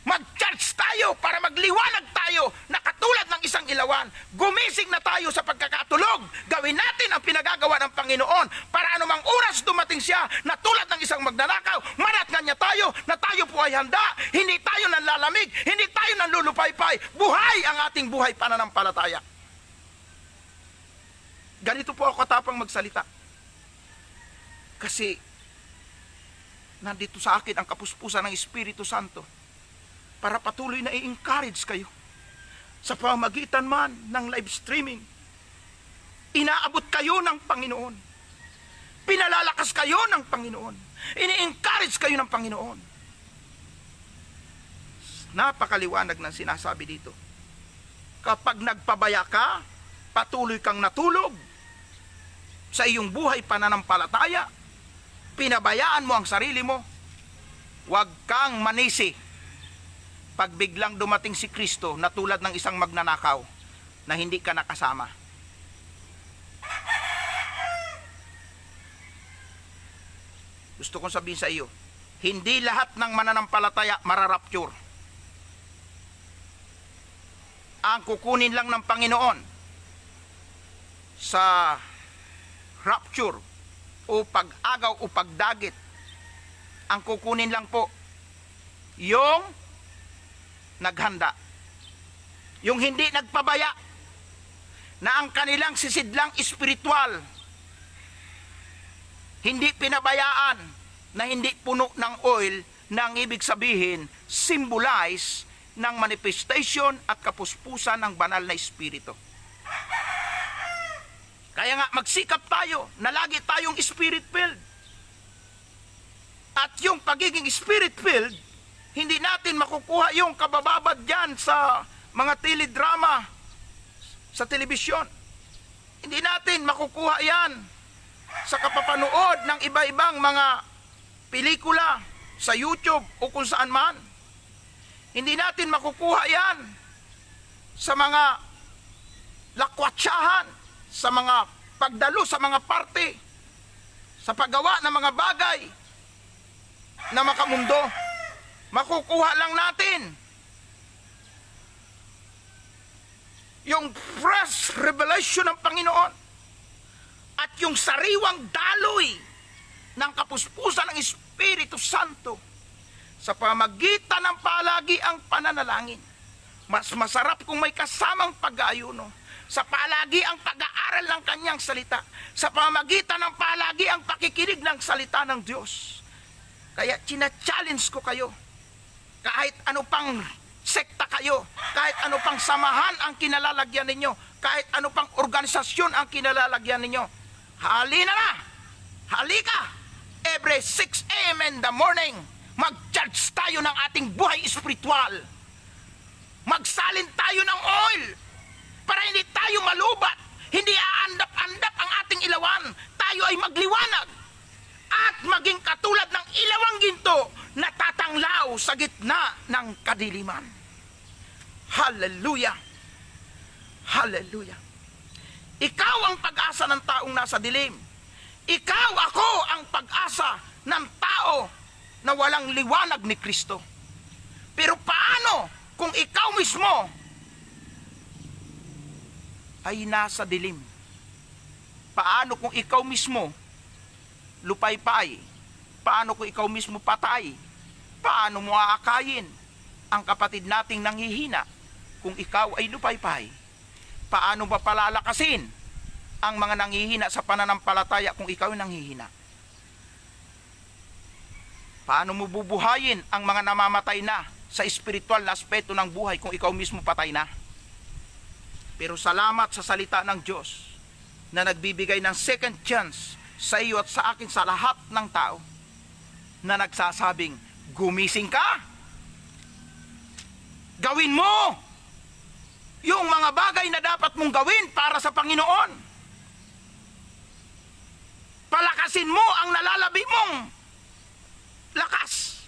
mag-charge tayo para magliwanag tayo na katulad ng isang ilawan. Gumising na tayo sa pagkakatulog. Gawin natin ang pinagagawa ng Panginoon para anumang oras dumating siya na tulad ng isang magnanakaw, manatnan niya tayo na tayo po ay handa. Hindi tayo nanlalamig, hindi tayo nanlulupaypay. Buhay ang ating buhay pananampalataya. Ganito po ako katapang magsalita. Kasi nandito sa akin ang kapuspusan ng Espiritu Santo para patuloy na i-encourage kayo sa pamamagitan man ng live streaming. Inaabot kayo ng Panginoon. Pinalalakas kayo ng Panginoon. Ini-encourage kayo ng Panginoon. Napakaliwanag ng sinasabi dito. Kapag nagpabaya ka, patuloy kang natulog sa iyong buhay pananampalataya, pinabayaan mo ang sarili mo, huwag kang manisi pag biglang dumating si Kristo na tulad ng isang magnanakaw na hindi ka nakasama. Gusto kong sabihin sa iyo, hindi lahat ng mananampalataya mararapture. ang kukunin lang ng Panginoon sa rapture o pag-agaw o pagdagit. Ang kukunin lang po yung naghanda, yung hindi nagpabaya, na ang kanilang sisidlang espiritual hindi pinabayaan, na hindi puno ng oil, na ang ibig sabihin symbolize ng manifestation at kapuspusan ng banal na espiritu. Kaya nga magsikap tayo na lagi tayong spirit-filled. At yung pagiging spirit-filled, hindi natin makukuha yung kabababad dyan sa mga teledrama sa telebisyon. Hindi natin makukuha yan sa kapapanood ng iba-ibang mga pelikula sa YouTube o kung saan man. Hindi natin makukuha yan sa mga lakwatsahan, sa mga pagdalo, sa mga parte, sa paggawa ng mga bagay na makamundo. Makukuha lang natin yung fresh revelation ng Panginoon at yung sariwang daloy ng kapuspusan ng Espiritu Santo sa pamagitan ng palagiang pananalangin. Mas masarap kung may kasamang pag-aayuno sa palagiang pag-aaral ng kanyang salita, sa pamagitan ng palagiang pakikinig ng salita ng Diyos. Kaya china-challenge ko kayo, kahit ano pang sekta kayo, kahit ano pang samahan ang kinalalagyan ninyo, kahit ano pang organisasyon ang kinalalagyan ninyo, halina na! Halika! Every 6 a.m. in the morning, mag-charge tayo ng ating buhay espiritual. Magsalin tayo ng oil para hindi tayo malubat, hindi aandap-andap ang ating ilawan. Tayo ay magliwanag at maging katulad ng ilawang ginto na tatanglaw sa gitna ng kadiliman. Hallelujah! Hallelujah! Ikaw ang pag-asa ng taong nasa dilim. Ikaw, ako ang pag-asa ng tao na walang liwanag ni Kristo. Pero paano kung ikaw mismo ay nasa dilim? Paano kung ikaw mismo lupaypay? Paano kung ikaw mismo patay? Paano mo aakayin ang kapatid nating nanghihina kung ikaw ay lupaypay? Paano ba palalakasin ang mga nanghihina sa pananampalataya kung ikaw ay nanghihina? Paano mo bubuhayin ang mga namamatay na sa espiritual na aspeto ng buhay kung ikaw mismo patay na? Pero salamat sa salita ng Diyos na nagbibigay ng second chance sa iyo at sa akin, sa lahat ng tao, na nagsasabing, gumising ka, gawin mo yung mga bagay na dapat mong gawin para sa Panginoon. Palakasin mo ang nalalabi mong lakas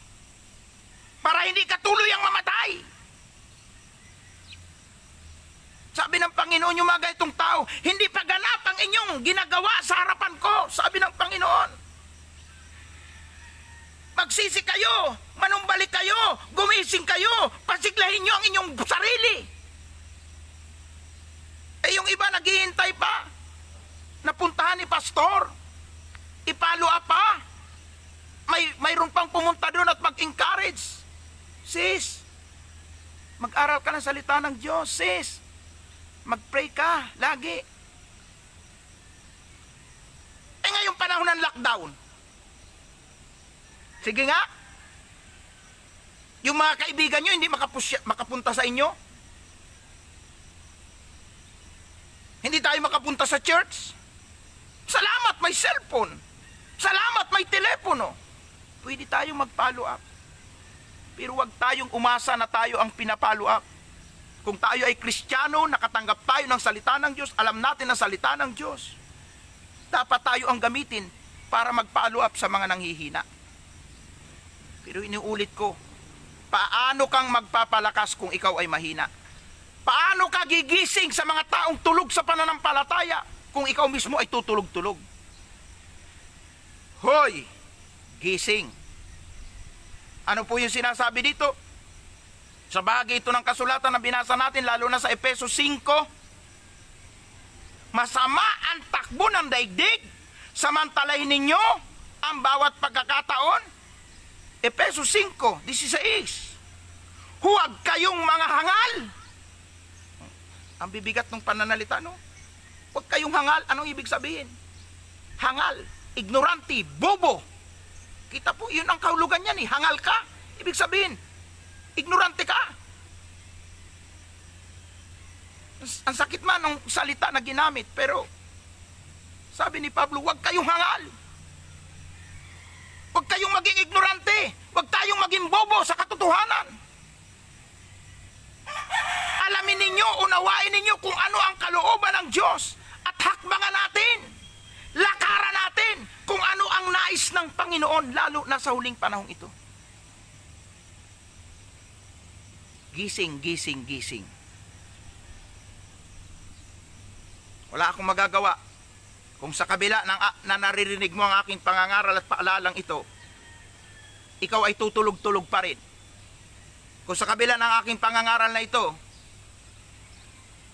para hindi ka tuluyang mamatay. Sabi ng Panginoon, yung mga itong tao, hindi pa ganap ang inyong ginagawa sa harapan ko. Sabi ng Panginoon, magsisi kayo, manumbalik kayo, gumising kayo, pasiglahin nyo ang inyong sarili. Eh yung iba naghihintay pa, napuntahan ni pastor, ipalo pa, mayroon pang pumunta doon at mag-encourage. Sis, mag-aral ka ng salita ng Diyos, sis. Mag-pray ka lagi. Eh ngayong panahon ng lockdown, sige nga, yung mga kaibigan nyo hindi makapunta sa inyo, hindi tayo makapunta sa church. Salamat may cellphone, salamat may telepono, pwede tayong mag-follow up. Pero wag tayong umasa na tayo ang pinapollow up. Kung tayo ay Kristiyano, nakatanggap tayo ng salita ng Diyos, alam natin ang salita ng Diyos, dapat tayo ang gamitin para mag-follow up sa mga nanghihina. Pero iniulit ko, paano kang magpapalakas kung ikaw ay mahina? Paano ka gigising sa mga taong tulog sa pananampalataya kung ikaw mismo ay tutulog-tulog? Hoy, gising. Ano po yung sinasabi dito? Sa bahagi ito ng kasulatan na binasa natin, lalo na sa Efeso 5, masama ang takbo ng daigdig, samantalahin ninyo ang bawat pagkakataon. Efeso 5:16. Huwag kayong mga hangal. Ang bibigat ng pananalita, no? Huwag kayong hangal. Anong ibig sabihin? Hangal, ignorante, bobo. Kita po, yun ang kahulugan niyan, eh. Hangal ka. Ibig sabihin, ignorante ka. Ang sakit man ng salita na ginamit, pero sabi ni Pablo, huwag kayong hangal. Huwag kayong maging ignorante. Huwag tayong maging bobo sa katotohanan. Alamin ninyo, unawain ninyo kung ano ang kalooban ng Diyos at hakbangan natin. Lakaran natin kung ano ang nais ng Panginoon, lalo na sa huling panahong ito. Gising, gising, gising. Wala akong magagawa kung sa kabila na naririnig mo ang aking pangangaral at paalalang ito, ikaw ay tutulog-tulog pa rin. Kung sa kabila ng aking pangangaral na ito,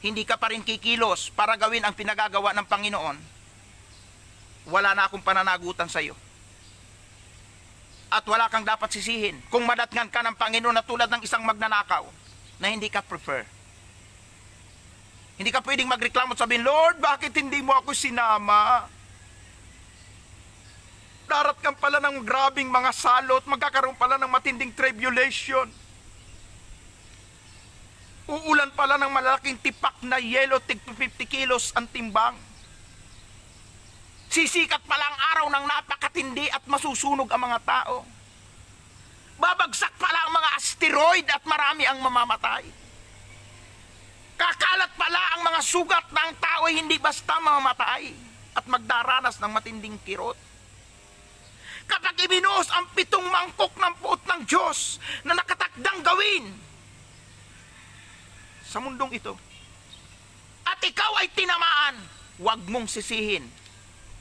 hindi ka pa rin kikilos para gawin ang pinagagawa ng Panginoon, wala na akong pananagutan sa iyo. At wala kang dapat sisihin kung madatngan ka ng Panginoon na tulad ng isang magnanakaw na hindi ka prefer. Hindi ka pwedeng magreklamo at sabihin, Lord, bakit hindi mo ako sinama? Darat pala ng grabing mga salot, magkakaroon pala ng matinding tribulation. Uulan pala ng malaking tipak na yelo, tig 50 kilos ang timbang. Sisikat pala ang araw ng napakatindi at masusunog ang mga tao. Babagsak pala ang mga asteroid at marami ang mamamatay. Kakalat pala ang mga sugat ng tao ay hindi basta mamamatay at magdaranas ng matinding kirot. Kapag ibinuhos ang 7 mangkok ng puot ng Diyos na nakatakdang gawin sa mundong ito, at ikaw ay tinamaan, huwag mong sisihin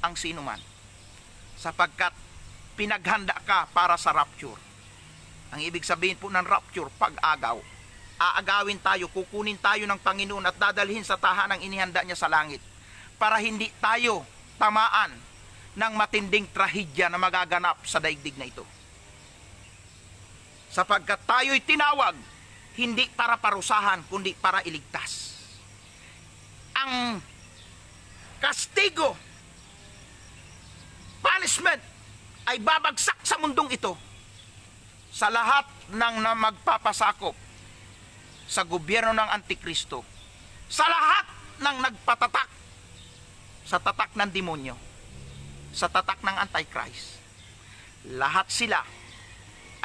ang sinuman, sapagkat pinaghanda ka para sa rapture. Ang ibig sabihin po ng rapture, pag-agaw. Aagawin tayo, kukunin tayo ng Panginoon at dadalhin sa tahanang inihanda niya sa langit para hindi tayo tamaan ng matinding trahedya na magaganap sa daigdig na ito. Sapagkat tayo'y tinawag hindi para parusahan kundi para iligtas. Ang kastigo, punishment, ay babagsak sa mundong ito sa lahat ng magpapasakop sa gobyerno ng Antikristo, sa lahat ng nagpatatak sa tatak ng demonyo, sa tatak ng Antichrist. Lahat sila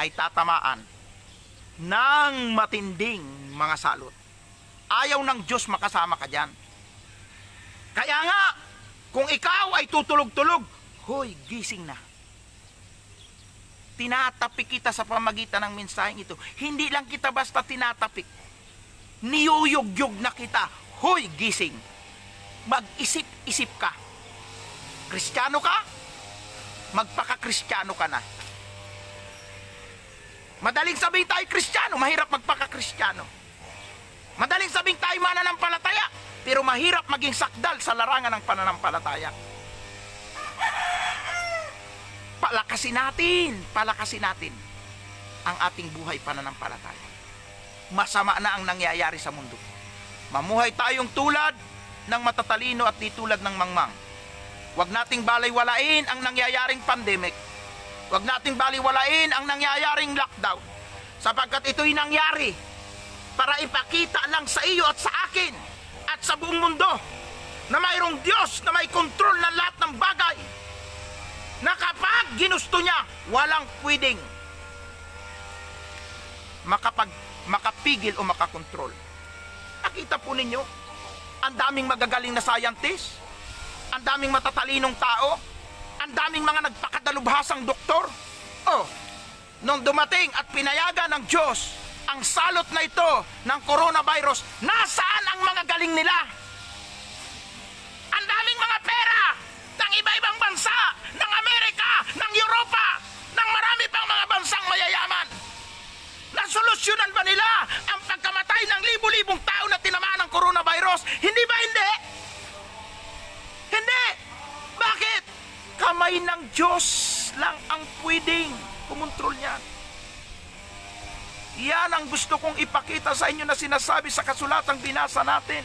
ay tatamaan ng matinding mga salot. Ayaw ng Diyos makasama ka dyan. Kaya nga, kung ikaw ay tutulog-tulog, hoy, gising na. Tinatapik kita sa pamagitan ng mensaheng ito. Hindi lang kita basta tinatapik. Niyuyog-yog na kita. Hoy, gising. Mag-isip-isip ka. Kristiyano ka? Magpaka-Kristiyano ka na. Madaling sabing tayo Kristiyano, mahirap magpaka-Kristiyano. Madaling sabing tayo mananampalataya, pero mahirap maging sakdal sa larangan ng pananampalataya. Palakasin natin ang ating buhay pananampalataya. Masama na ang nangyayari sa mundo. Mamuhay tayong tulad ng matatalino at di tulad ng mangmang. Huwag nating baliwalain ang nangyayaring pandemic. Huwag nating baliwalain ang nangyayaring lockdown. Sapagkat ito'y nangyari para ipakita lang sa iyo at sa akin at sa buong mundo na mayroong Diyos na may kontrol ng lahat ng bagay, na kapag ginusto niya, walang pwedeng makapigil o makakontrol. Nakita po ninyo, ang daming magagaling na scientist, ang daming matatalinong tao, ang daming mga nagpakadalubhasang doktor. Nung dumating at pinayagan ng Diyos ang salot na ito ng coronavirus, nasaan ang mga galing nila? Ang daming mga pera ng iba-ibang bansa, ng Amerika, ng Europa, ng marami pang mga bansang mayayaman. Nasolusyonan ba nila kamay ng Diyos lang ang pwedeng kumontrol niyan. Yan ang gusto kong ipakita sa inyo na sinasabi sa kasulatang binasa natin.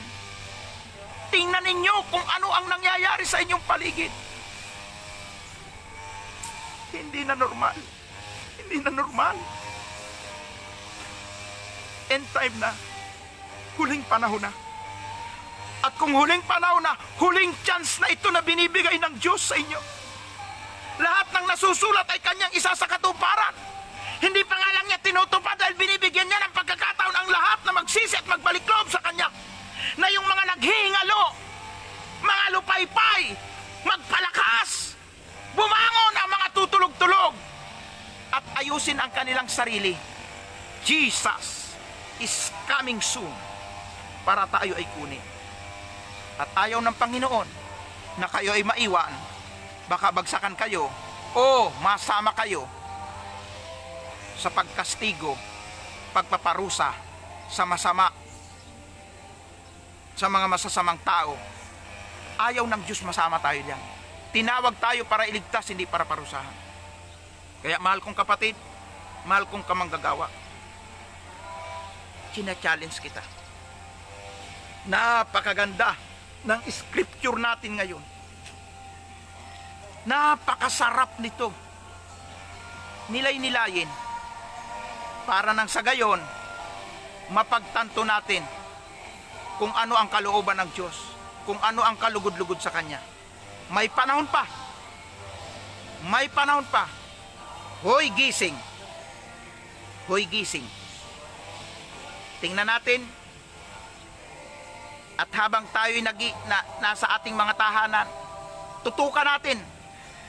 Tingnan ninyo kung ano ang nangyayari sa inyong paligid. Hindi na normal. Hindi na normal. End time na. Huling panahon na. At kung huling panahon na, huling chance na ito na binibigay ng Diyos sa inyo. Lahat ng nasusulat ay kanyang isa sa katuparan. Hindi pa nga lang niya tinutupad dahil binibigyan niya ng pagkakataon ang lahat na magsisi at magbalik loob sa kanya. Na yung mga naghihingalo, mga lupaypay, magpalakas, bumangon ang mga tutulog-tulog, at ayusin ang kanilang sarili. Jesus is coming soon para tayo ay kunin. At ayaw ng Panginoon na kayo ay maiwan. Baka bagsakan kayo o masama kayo sa pagkastigo, pagpaparusa sa masama, sa mga masasamang tao. Ayaw ng Diyos masama tayo diyan. Tinawag tayo para iligtas, hindi para parusahan. Kaya mahal kong kapatid, mahal kong kamanggagawa, china-challenge kita. Napakaganda ng scripture natin ngayon. Napakasarap nito. Nilay-nilayin para nang sa gayon mapagtanto natin kung ano ang kalooban ng Diyos, kung ano ang kalugod-lugod sa Kanya. May panahon pa. May panahon pa. Hoy gising. Hoy gising. Tingnan natin. At habang tayo'y nasa ating mga tahanan, tutukan natin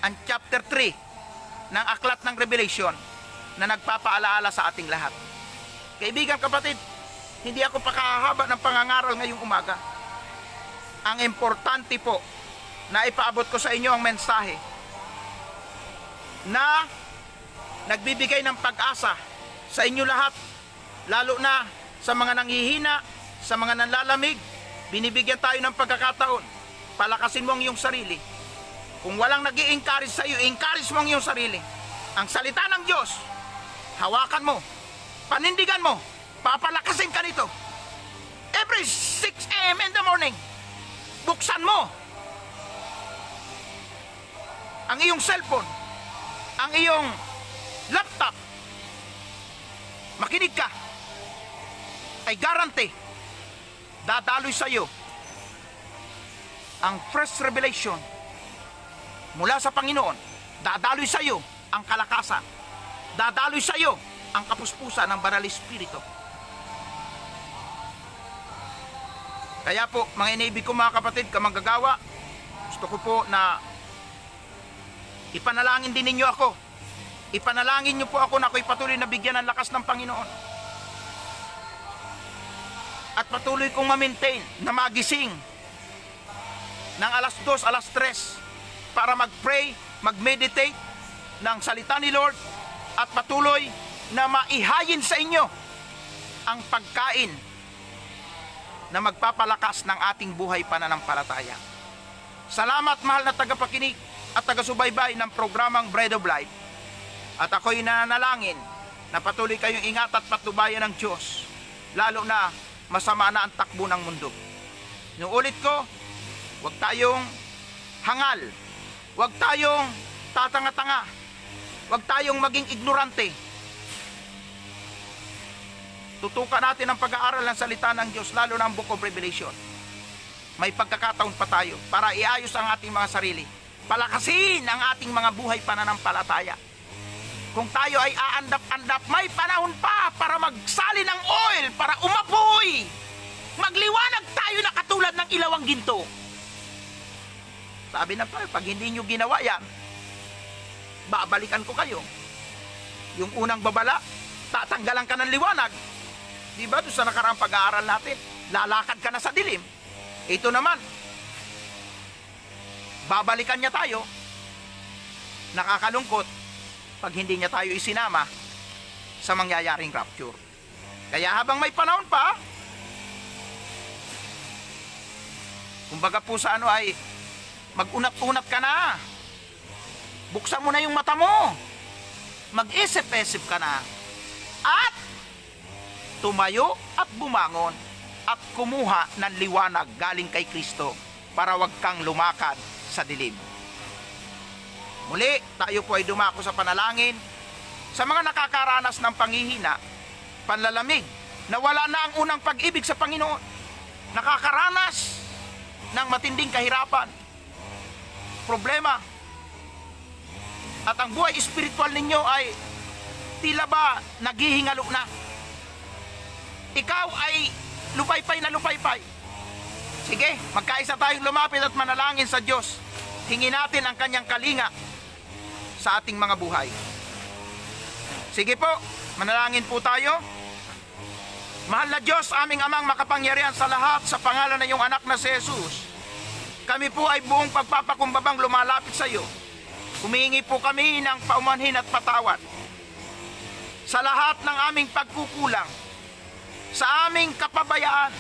ang chapter 3 ng aklat ng Revelation na nagpapaalaala sa ating lahat. Kaibigan, kapatid, hindi ako pakahaba ng pangangaral ngayong umaga. Ang importante po na ipaabot ko sa inyo ang mensahe na nagbibigay ng pag-asa sa inyo lahat, lalo na sa mga nanghihina, sa mga nanlalamig. Binibigyan tayo ng pagkakataon. Palakasin mo ang iyong sarili. Kung walang nag-i-encourage sa iyo, encourage mo ang iyong sarili. Ang salita ng Diyos, hawakan mo, panindigan mo, papalakasin ka nito. Every 6 a.m. in the morning, buksan mo ang iyong cellphone, ang iyong laptop, makinig ka, ay guarantee, dadaloy sa iyo ang fresh revelation mula sa Panginoon. Dadaloy sa iyo ang kalakasan. Dadaloy sa iyo ang kapuspusan ng Banal Espiritu. Kaya po, mga inibig ko, mga kapatid, kamanggagawa, gusto ko po na ipanalangin din ninyo ako. Ipanalangin niyo po ako na ako'y patuloy na bigyan ng lakas ng Panginoon. At patuloy kong ma-maintain na magising ng alas 2, alas 3 para mag-pray, mag-meditate ng salita ni Lord at patuloy na maihayin sa inyo ang pagkain na magpapalakas ng ating buhay pananampalataya. Salamat, mahal na tagapakinig at taga-subaybay ng programang Bread of Life. At ako'y nanalangin na patuloy kayong ingat at patnubayan ng Diyos, lalo na masama na ang takbo ng mundo. Inuulit ko, huwag tayong hangal, huwag tayong tatanga-tanga, huwag tayong maging ignorante. Tutukan natin ang pag-aaral ng salita ng Diyos, lalo na ang Book of Revelation. May pagkakataon pa tayo para iayos ang ating mga sarili. Palakasin ang ating mga buhay pananampalataya. Kung tayo ay aandap-andap, may panahon pa para magsali ng oil, para umapoy. Magliwanag tayo na katulad ng ilawang ginto. Sabi ng Panginoon, pag hindi nyo ginawa yan, babalikan ko kayo. Yung unang babala, tatanggalan ka ng liwanag. Diba doon sa nakaraang pag-aaral natin, lalakad ka na sa dilim. Ito naman, babalikan niya tayo. Nakakalungkot pag hindi niya tayo isinama sa mangyayaring rapture. Kaya habang may panahon pa, kumbaga po sa ano ay mag-unat-unat ka na. Buksan mo na yung mata mo. Mag-isip-isip ka na. At tumayo at bumangon at kumuha ng liwanag galing kay Kristo para wag kang lumakad sa dilim. Muli, tayo po ay dumako sa panalangin sa mga nakakaranas ng panghihina, panlalamig, na wala na ang unang pag-ibig sa Panginoon, nakakaranas ng matinding kahirapan, problema, at ang buhay espiritual ninyo ay tila ba naghihingalo na. Ikaw ay lupaypay na lupaypay. Sige, magkaisa tayong lumapit at manalangin sa Diyos. Hingin natin ang kanyang kalinga sa ating mga buhay. Sige po, manalangin po tayo. Mahal na Diyos, aming amang makapangyarihan sa lahat, sa pangalan ng iyong anak na si Jesus, kami po ay buong pagpapakumbabang lumalapit sa iyo. Humihingi po kami ng paumanhin at patawad sa lahat ng aming pagkukulang, sa aming kapabayaan,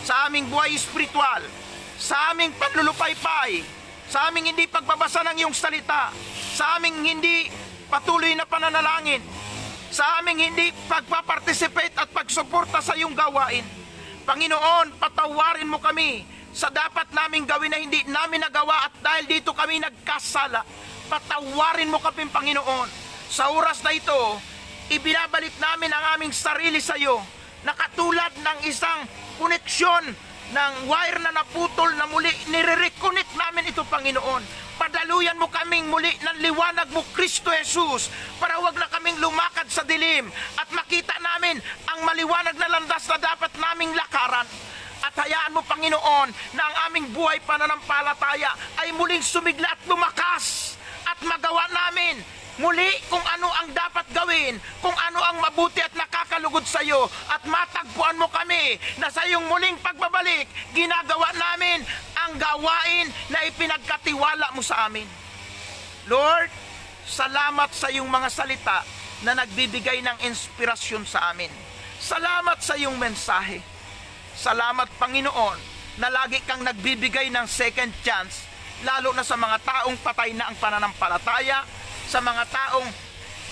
sa aming buhay espiritual, sa aming panlulupaypay, sa aming hindi pagbabasa ng iyong salita, sa aming hindi patuloy na pananalangin, sa aming hindi pagpaparticipate at pagsuporta sa iyong gawain. Panginoon, patawarin mo kami sa dapat naming gawin na hindi namin nagawa at dahil dito kami nagkasala. Patawarin mo kami, Panginoon. Sa oras na ito, ibinabalik namin ang aming sarili sa iyo na katulad ng isang koneksyon ng wire na naputol na muli, nire-reconnect namin ito, Panginoon. Padaluyan mo kaming muli ng liwanag mo, Kristo Jesus, para wag na kaming lumakad sa dilim at makita namin ang maliwanag na landas na dapat naming lakaran. At hayaan mo, Panginoon, na ang aming buhay pananampalataya ay muling sumigla at lumakas at magawa namin muli kung ano ang dapat gawin, kung ano ang mabuti at nakakalugod sa iyo, at matagpuan mo kami na sa iyong muling pagbabalik, ginagawa namin ang gawain na ipinagkatiwala mo sa amin. Lord, salamat sa iyong mga salita na nagbibigay ng inspirasyon sa amin. Salamat sa iyong mensahe. Salamat, Panginoon, na lagi kang nagbibigay ng second chance, lalo na sa mga taong patay na ang pananampalataya, sa mga taong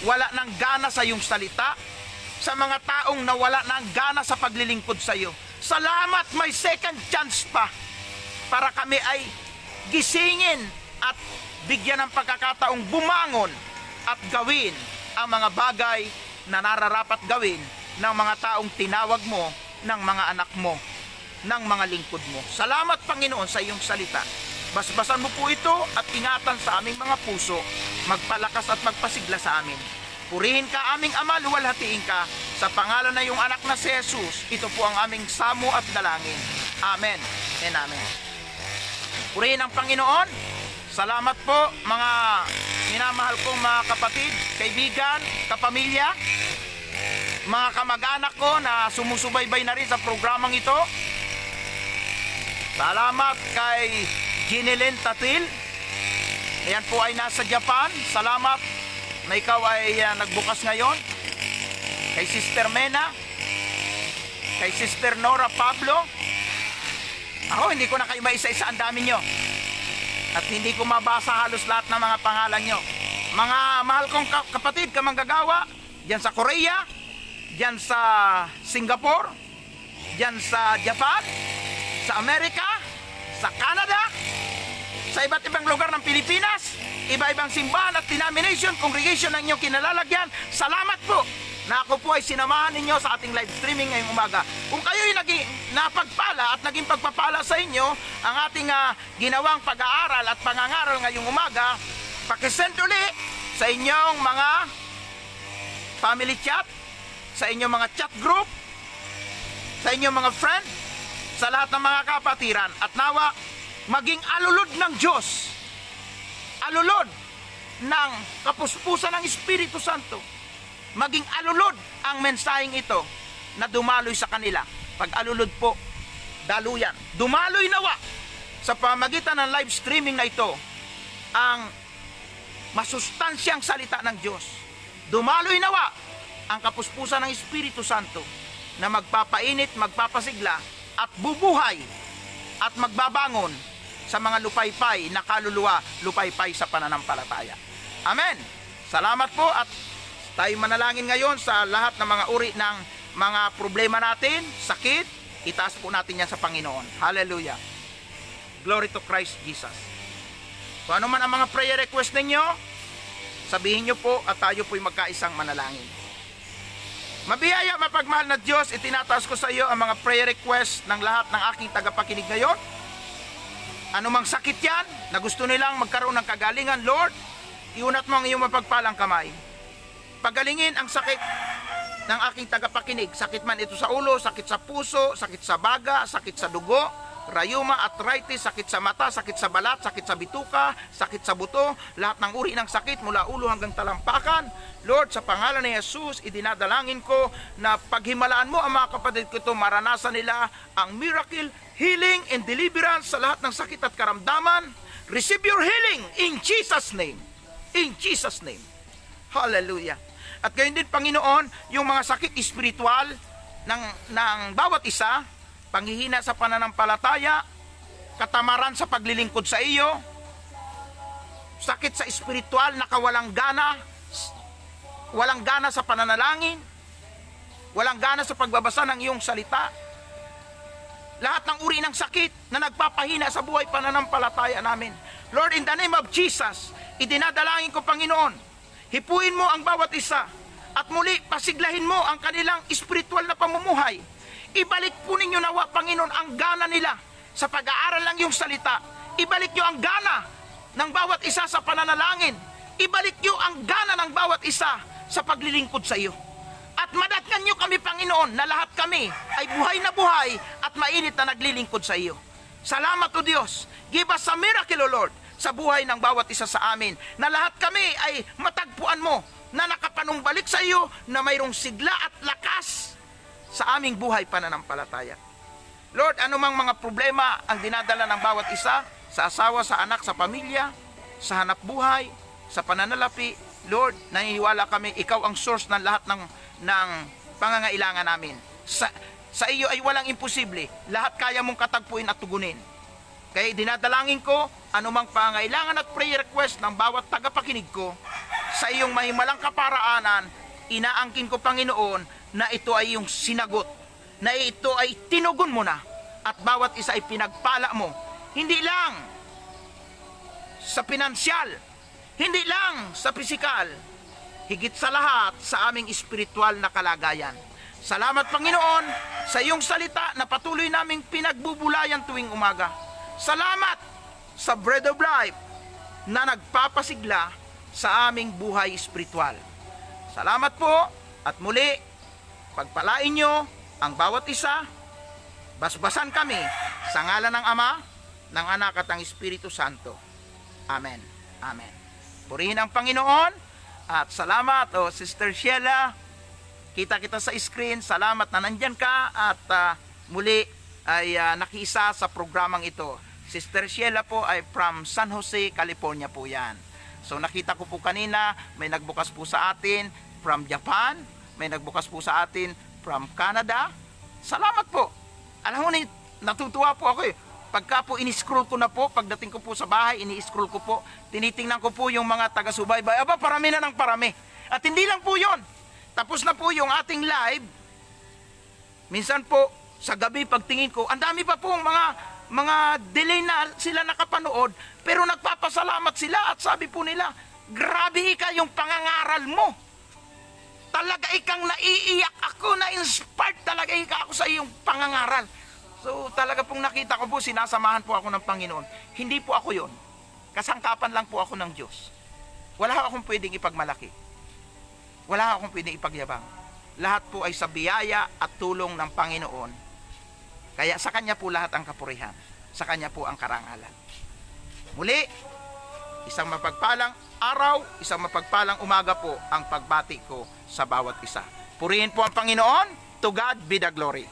wala ng gana sa iyong salita, sa mga taong nawala ng gana sa paglilingkod sa iyo. Salamat, may second chance pa para kami ay gisingin at bigyan ng pagkakataong bumangon at gawin ang mga bagay na nararapat gawin ng mga taong tinawag mo, ng mga anak mo, ng mga lingkod mo. Salamat, Panginoon, sa iyong salita. Basbasan mo po ito at ingatan sa aming mga puso, magpalakas at magpasigla sa amin. Purihin ka, aming Ama, luwalhatiin ka, sa pangalan na iyong anak na si Jesus. Ito po ang aming samo at dalangin. Amen and amen. Purihin ang Panginoon. Salamat po, mga minamahal kong mga kapatid, kaibigan, kapamilya, mga kamag-anak ko na sumusubaybay na rin sa programang ito. Salamat kay Ginilyn Tatil. Ayan po ay nasa Japan. Salamat na ikaw ay nagbukas ngayon. Kay Sister Mena, kay Sister Nora Pablo. Ako, hindi ko na kayo maisa-isa, ang dami nyo. At hindi ko mabasa halos lahat ng mga pangalan nyo. Mga mahal kong kapatid, kamanggagawa, dyan sa Korea, dyan sa Singapore, dyan sa Japan, sa Amerika, sa Canada, sa iba't ibang lugar ng Pilipinas, iba-ibang simbahan at denomination, congregation ng inyong kinalalagyan. Salamat po na ako po ay sinamahan ninyo sa ating live streaming ngayong umaga. Kung kayo'y naging napagpala at naging pagpapala sa inyo ang ating ginawang pag-aaral at pangangaral ngayong umaga, pakisend uli sa inyong mga family chat, sa inyong mga chat group, sa inyong mga friend, sa lahat ng mga kapatiran, at nawa maging alulod ng Diyos, alulod ng kapuspusan ng Espiritu Santo, maging alulod ang mensaheng ito na dumaloy sa kanila. Pag alulod po, daluyan, dumaloy nawa sa pamagitan ng live streaming na ito ang masustansyang salita ng Diyos. Dumaloy nawa ang kapuspusan ng Espiritu Santo na magpapainit, magpapasigla at bubuhay at magbabangon sa mga lupaypay na kaluluwa, lupaypay sa pananampalataya. Amen. Salamat po at tayo manalangin ngayon sa lahat ng mga uri ng mga problema natin, sakit, itaas po natin yan sa Panginoon. Hallelujah. Glory to Christ Jesus. Kung ano man ang mga prayer request ninyo, sabihin nyo po at tayo po'y magkaisang manalangin. Mabiyaya, mapagmahal na Diyos, itinataas ko sa iyo ang mga prayer request ng lahat ng aking tagapakinig ngayon. Anumang sakit yan na gusto nilang magkaroon ng kagalingan, Lord, iunat mo ang iyong mapagpalang kamay. Pagalingin ang sakit ng aking tagapakinig. Sakit man ito sa ulo, sakit sa puso, sakit sa baga, sakit sa dugo, rayuma, arthritis, sakit sa mata, sakit sa balat, sakit sa bituka, sakit sa buto, lahat ng uri ng sakit mula ulo hanggang talampakan. Lord, sa pangalan ni Jesus, idinadalangin ko na paghimalaan mo ang mga kapatid ko ito, maranasan nila ang miracle, healing, and deliverance sa lahat ng sakit at karamdaman. Receive your healing in Jesus' name. In Jesus' name. Hallelujah. At gayon din, Panginoon, yung mga sakit espiritual ng bawat isa, panghihina sa pananampalataya, katamaran sa paglilingkod sa iyo, sakit sa espiritual na kawalang gana, walang gana sa pananalangin, walang gana sa pagbabasa ng iyong salita, lahat ng uri ng sakit na nagpapahina sa buhay pananampalataya namin. Lord, in the name of Jesus, idinadalangin ko, Panginoon, hipuin mo ang bawat isa at muli pasiglahin mo ang kanilang espiritual na pamumuhay. Ibalik po ninyo nawa, Panginoon, ang gana nila sa pag-aaral ng iyong salita. Ibalik nyo ang gana ng bawat isa sa pananalangin. Ibalik nyo ang gana ng bawat isa sa paglilingkod sa iyo. At madatnan nyo kami, Panginoon, na lahat kami ay buhay na buhay at mainit na naglilingkod sa iyo. Salamat, O Diyos. Give us a miracle, O Lord, sa buhay ng bawat isa sa amin, na lahat kami ay matagpuan mo, na nakapanumbalik sa iyo, na mayroong sigla at lakas sa aming buhay pananampalataya. Lord, anumang mga problema ang dinadala ng bawat isa, sa asawa, sa anak, sa pamilya, sa hanap buhay, sa pananalapi, Lord, naniniwala kami, ikaw ang source ng lahat ng pangangailangan namin. Sa iyo ay walang imposible. Lahat kaya mong katagpuin at tugunin. Kaya dinadalangin ko, anumang pangangailangan at prayer request ng bawat tagapakinig ko, sa iyong mahimalang kaparaanan, inaangkin ko, Panginoon, na ito ay yung sinagot, na ito ay tinugon mo na, at bawat isa ay pinagpala mo, hindi lang sa pinansyal, hindi lang sa pisikal, higit sa lahat sa aming espiritual na kalagayan. Salamat, Panginoon, sa iyong salita na patuloy naming pinagbubulayan tuwing umaga. Salamat sa Bread of Life na nagpapasigla sa aming buhay espiritual. Salamat po, at muli, pagpalain nyo ang bawat isa, basbasan kami sa ngalan ng Ama, ng Anak at ng Espiritu Santo. Amen. Amen. Purihin ang Panginoon at salamat, Sister Sheila. Kita kita sa screen. Salamat na nandyan ka at muli ay nakiisa sa programang ito. Sister Sheila po ay from San Jose, California po yan. So nakita ko po kanina, may nagbukas po sa atin from Japan, may nagbukas po sa atin from Canada. Salamat po. Alam mo, natutuwa po ako eh. Pagka po ini-scroll ko na po, pagdating ko po sa bahay, ini-scroll ko po, tinitingnan ko po yung mga taga-subaybay. Aba, parami na ng parami. At hindi lang po yon. Tapos na po yung ating live. Minsan po, sa gabi pagtingin ko, ang dami pa po mga delay na sila nakapanood, pero nagpapasalamat sila at sabi po nila, grabe ka yung pangangaral mo. Talaga ikang naiiyak ako, na-inspired talaga ako sa iyong pangangaral. So talaga pong nakita ko po, sinasamahan po ako ng Panginoon. Hindi po ako yon. Kasangkapan lang po ako ng Diyos. Wala akong pwedeng ipagmalaki. Wala akong pwedeng ipagyabang. Lahat po ay sa biyaya at tulong ng Panginoon. Kaya sa Kanya po lahat ang kapurihan. Sa Kanya po ang karangalan. Muli, isang mapagpalang araw, isang mapagpalang umaga po ang pagbati ko sa bawat isa. Purihin po ang Panginoon. To God be the glory.